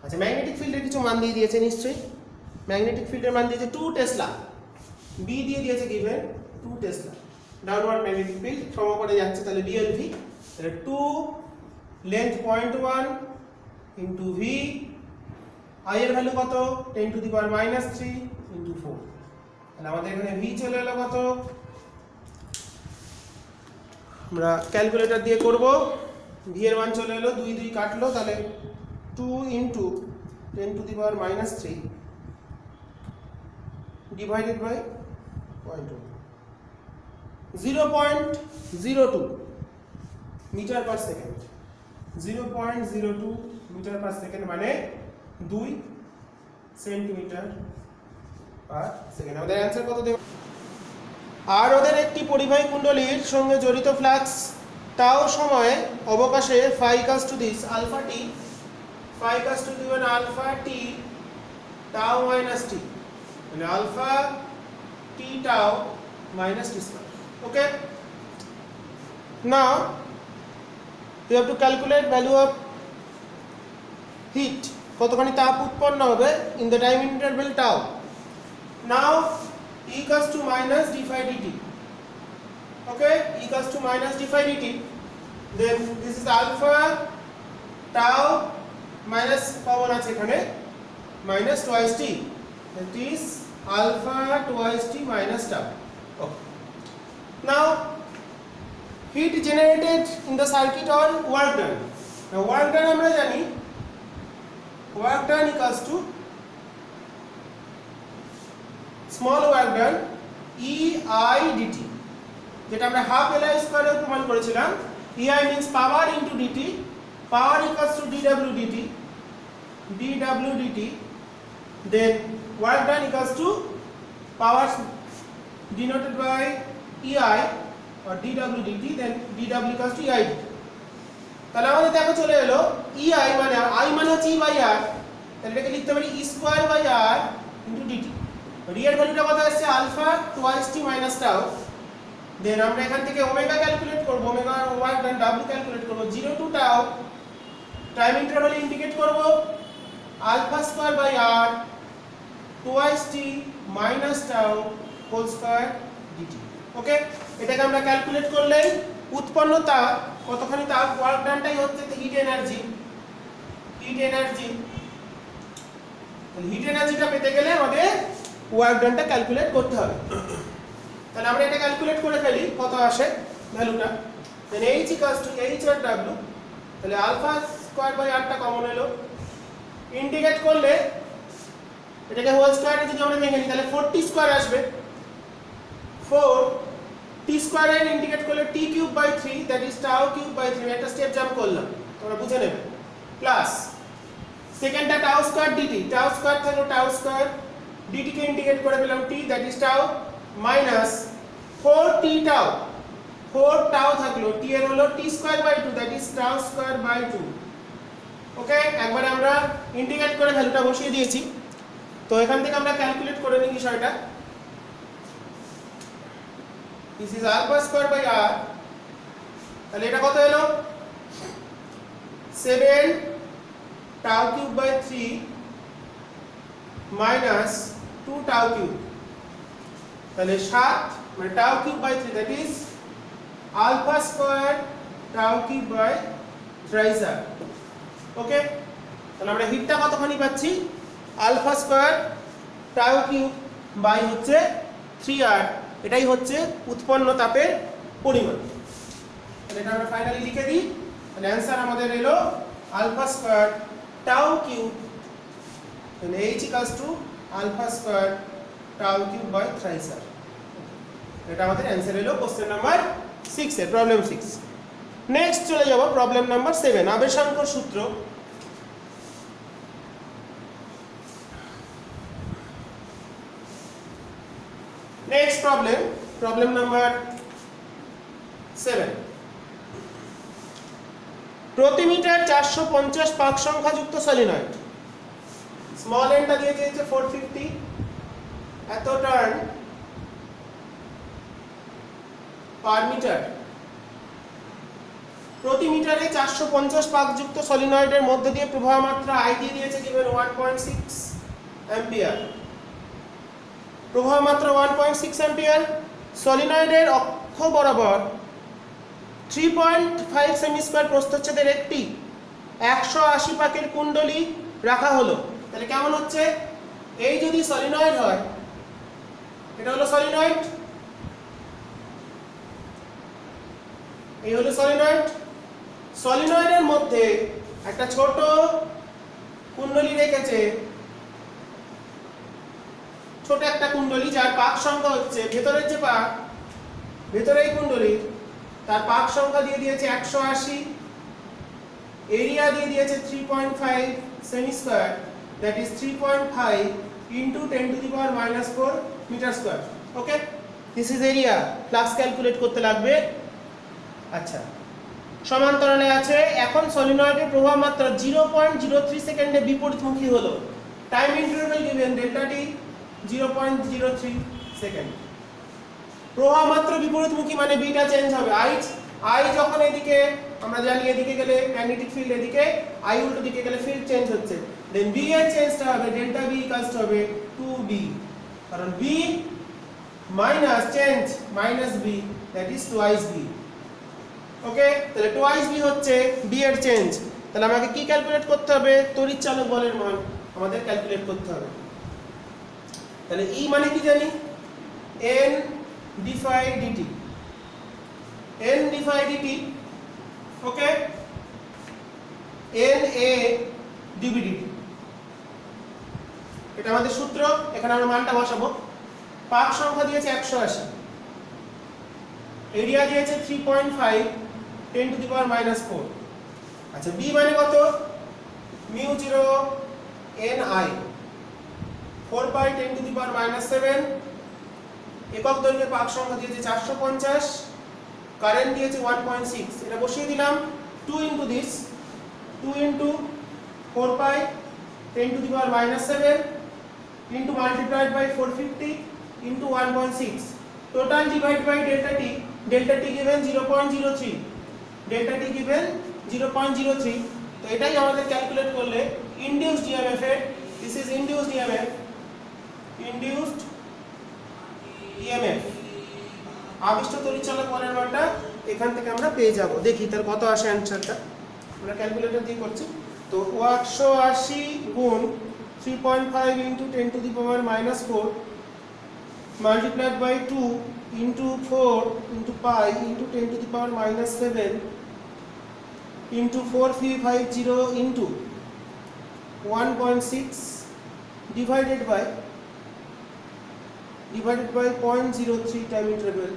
S1: আচ্ছা ম্যাগনেটিক ফিল্ডের কিছু মান দিয়ে দিয়েছে নিশ্চয়ই ম্যাগনেটিক ফিল্ডের মান দিয়েছে 2 টেসলা B দিয়ে দিয়েছে given 2 tesla downward magnetic field সমকোণে যাচ্ছে তাহলে BLV তাহলে 2 লেন্থ 0.1 into V I এর ভ্যালু কত 10 to the power minus 3 into 4 তাহলে আমাদের এখানে V চলে এলো কত আমরা ক্যালকুলেটর দিয়ে করব V এর মান চলে এলো 2 2 কাটলো তাহলে 2 into 10 to the power minus 3 divided by 0.02 metre per second 0.02 metre per second মানে 2 সেন্টিমিটার পার সেকেন্ড আমাদের অ্যানসার কত দেব আর ওদের একটি পরিবাহী কুণ্ডলীর সঙ্গে জড়িত ফ্লাক্স তাও সময়ে অবকাশে phi equals to this alpha t phi equals to given alpha t tau minus t মানে alpha t tau minus t square okay now you have to calculate value of heat কতখানি তাপ উৎপন্ন হবে in the time interval tau now E equals to minus d phi dt okay E equals to minus d phi dt then this is alpha tau minus common আছে এখানে minus twice t that is alpha twice t minus tau okay now heat generated in the circuit or work done now work done আমরা জানি work done equals to small work done EI dt যেটা আমরা half LI স্কয়ারে প্রমাণ করেছিলাম EI means power into dt power equals to dW dt then work done equals to power denoted by EI or dW dt then dW equals to EI dt তাহলে আমাদের দেখো চলে এলো EI মানে I মানে হচ্ছে E by R তাহলে এটাকে লিখতে পারি E square by R into dt real ভ্যালুটা কত আসছে alpha twice t minus tau then আমরা এখান থেকে ওমেগা ক্যালকুলেট করব omega work done w calculate করব 0 টু টাউ টাইম ইন্টারভালে ইন্ডিকেট করব alpha square by r twice t minus tau whole square dt okay এটাকে আমরা ক্যালকুলেট করলে উৎপন্ন তাপ কতখানি তাপ ওয়ার্ক ডানটাই হচ্ছে হিট এনার্জি তাহলে হিট এনার্জিটা পেতে গেলে আমাদের ওয়ার্ক ডানটা ক্যালকুলেট করতে হবে তাহলে আমরা এটা ক্যালকুলেট করে ফেলি কত আসে ভ্যালুটা then h equals to h আর w তাহলে আলফা স্কয়ার বাই r টা কমন এলো, ইন্টিগ্রেট করলে এটাকে হোল স্কয়ারে যদি আমরা ভেঙে নিই তাহলে 4t স্কয়ার আসবে। 4t স্কয়ার এর ইন্টিগ্রেট করলে t cube by 3 that is tau cube by 3, একটা স্টেপ জাম্প করলাম, তোমরা বুঝে নেবে, প্লাস সেকেন্ডটা tau square dt, tau square থাকলো টাউ স্কয়ার, dt কে ইন্টিগ্রেট করে পেলাম t that is tau minus 4t tau, 4 tau থাকলো, t এর হলো t square by 2 that is tau square by 2। Okay, একবারে আমরা ইন্টিগ্রেট করে ভ্যালুটা বসিয়ে দিয়েছি। তো এখান থেকে আমরা ক্যালকুলেট করে নিই বিষয়টা। This is alpha square by r, তাহলে এটা কত এলো 7 tau cube by 3 minus 2 tau cube, তাহলে 7 মানে tau cube by 3 that is alpha square tau cube by 3r। Okay, তাহলে আমরা হিটটা কতখানি পাচ্ছি, alpha square tau cube by হচ্ছে 3r, এটাই হচ্ছে উৎপন্ন তাপের পরিমাণ। তাহলে এটা আমরা ফাইনালি লিখে দিই, তাহলে অ্যানসার আমাদের এলো আলফা স্কয়ার টাউ কিউব, তাহলে h equals to alpha square tau cube by 3r। এটা আমাদের অ্যানসার এলো কোশ্চেন নাম্বার 6 এর, প্রবলেম 6। নেক্সট চলে যাব প্রবলেম নাম্বার 7, আবেশাঙ্কর সূত্র। Next problem number 7। প্রতি মিটার 450 পাক সংখ্যাযুক্ত সলিনয়েড, স্মল এনটা দিয়ে দিয়েছে 450, এত টার্ন পার মিটার, প্রতি মিটারে 450 পাকযুক্ত সলিনয়েডের মধ্যে দিয়ে প্রবাহ মাত্রা I দিয়ে দিয়েছে given 1.6 অ্যাম্পিয়ার, প্রবাহ মাত্রা 1.6 অ্যাম্পিয়ার। সলিনয়েডের অক্ষ বরাবর 3.5 সেমি স্কয়ার প্রস্থচ্ছেদের একটি 180 পাকের কুণ্ডলী রাখা হলো। তাহলে কেমন হচ্ছে, এই যদি সলিনয়েড হয়, এটা হলো সলিনয়েড, এই হলো সলিনয়েড, সলিনয়েডের মধ্যে একটা ছোট কুণ্ডলী রেখেছে, ছোট একটা কুণ্ডলী যার পাক সংখ্যা হচ্ছে, ভেতরের যে পাক, ভেতরের কুণ্ডলী তার পাক সংখ্যা দিয়ে দিয়েছে 180, এরিয়া দিয়ে দিয়েছে 3.5 cm square that is 3.5 into 10 to the power -4 metre square. Okay, this is area, flux calculate করতে লাগবে। আচ্ছা, সমান্তরালে আছে, এখন সলিনয়েডের প্রবাহ মাত্রা 0.03 সেকেন্ডে বিপরীতমুখী হলো, টাইম ইন্টারভ্যাল গিভেন ডেল্টা টি 0.03 সেকেন্ড। প্রবাহ মাত্রা বিপরীতমুখী মানে বিটা চেঞ্জ হবে, I যখন এদিকে আমরা জানি এদিকে গেলে ম্যাগনেটিক ফিল্ড, এদিকে I উল্টো দিকে গেলে ফিল্ড চেঞ্জ হচ্ছে, দেন B এর চেঞ্জটা হবে ডেল্টা B ইকুয়ালস টু হবে 2B, কারণ B minus change minus B that is twice B। ওকে, তাহলে টুয়াইস B হচ্ছে B এর চেঞ্জ। তাহলে আমাকে কি ক্যালকুলেট করতে হবে, তড়িৎচালক বলের মান আমাদের ক্যালকুলেট করতে হবে। তাহলে E মানে কি জানি, N d phi dt, N d phi dt। Okay, N a dB dt, এটা আমাদের সূত্র। এখানে আমরা মানটা বসাবো। পাক সংখ্যা দিয়েছে 180, এরিয়া দিয়েছে 3.5 10 টু দি পাওয়ার -4। আচ্ছা, B মানে কত, μ0 Ni 4 pi 10 to the power -7, একক দৈর্ঘ্যের পাক সংখ্যা দিয়েছে 450, কারেন্ট দিয়েছে 1.6, এটা বসিয়ে দিলাম 2 into this, 2 into 4 pi 10 to the power -7 into multiplied by 450 into 1.6, total divide by delta T given 0.03, delta T given 0.03। তো এটাই আমাদের ক্যালকুলেট করলে ইনডিউসড ইএমএফ এর, this is induced EMF, induced EMF আবিষ্ট তড়িৎচালক বলের মানটা এখান থেকে আমরা পেয়ে যাব। দেখি তার কত আসে অ্যানসারটা, আমরা ক্যালকুলেটর দিয়ে করছি। তো 180 গুণ 3.5 into 10 to the power -4 multiplied by 2 into 4 into pi into 10 to the power -7 into 4350 into 1.6 divided by 0.03 time interval,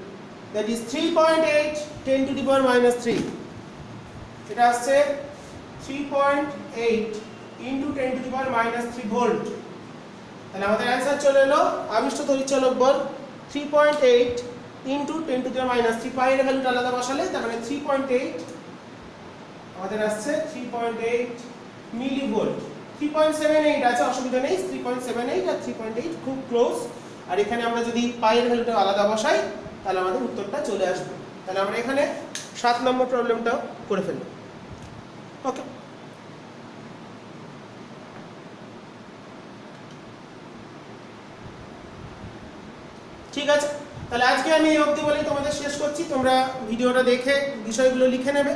S1: that is 3.8 10 to the power minus 3. এটা আসছে 3.8 into 10 to the power minus 3 volt. তাহলে আমাদের answer চলে এলো আবিষ্ট তড়িৎচালক বল 3.8 into 10 to the power minus 3, পাই এর ভ্যালুটা আলাদা বসালে তার মানে 3.8 আমাদের আসছে 3.8 মিলিভোল্ট। 3.78 আছে, অসুবিধা নেই, 3.78 আর 3.8 খুব ক্লোজ। আর এখানে আমরা যদি পাই এর ভ্যালুটা আলাদা বসাই তাহলে আমাদের উত্তরটা চলে আসবে। তাহলে আমরা এখানে 7 নম্বর প্রবলেমটা করে ফেলব। ওকে, ঠিক আছে। তাহলে আজকে আমি এই অবধি বলেই তোমাদের শেষ করছি। তোমরা ভিডিওটা দেখে বিষয়গুলো লিখে নেবে।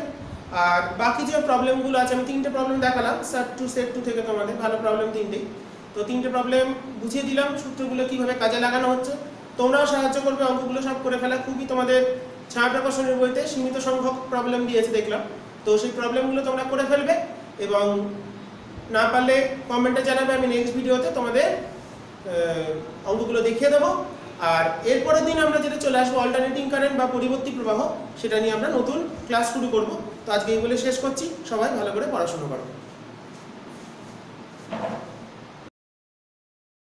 S1: আর বাকি যে প্রবলেমগুলো আছে, আমি 3টে প্রবলেম দেখালাম সেট টু থেকে, তোমাদের ভালো প্রবলেম 3টেই। তো 3টে প্রবলেম বুঝিয়ে দিলাম, সূত্রগুলো কীভাবে কাজে লাগানো হচ্ছে। তোমরাও সাহায্য করবে অঙ্কগুলো সব করে ফেলা। খুবই তোমাদের ছায়া প্রকাশনের বইতে সীমিত সংখ্যক প্রবলেম দিয়েছে দেখলাম, তো সেই প্রবলেমগুলো তোমরা করে ফেলবে এবং না পারলে কমেন্টে জানাবে, আমি নেক্সট ভিডিওতে তোমাদের অঙ্কগুলো দেখিয়ে দেবো। আর এরপরের দিন আমরা যেটা চলে আসবো অল্টারনেটিং কারেন্ট বা পরিবর্তী প্রবাহ, সেটা নিয়ে আমরা নতুন ক্লাস শুরু করব। তো আজকে এই বলে শেষ করছি, সবাই ভালো করে পড়াশোনা করো।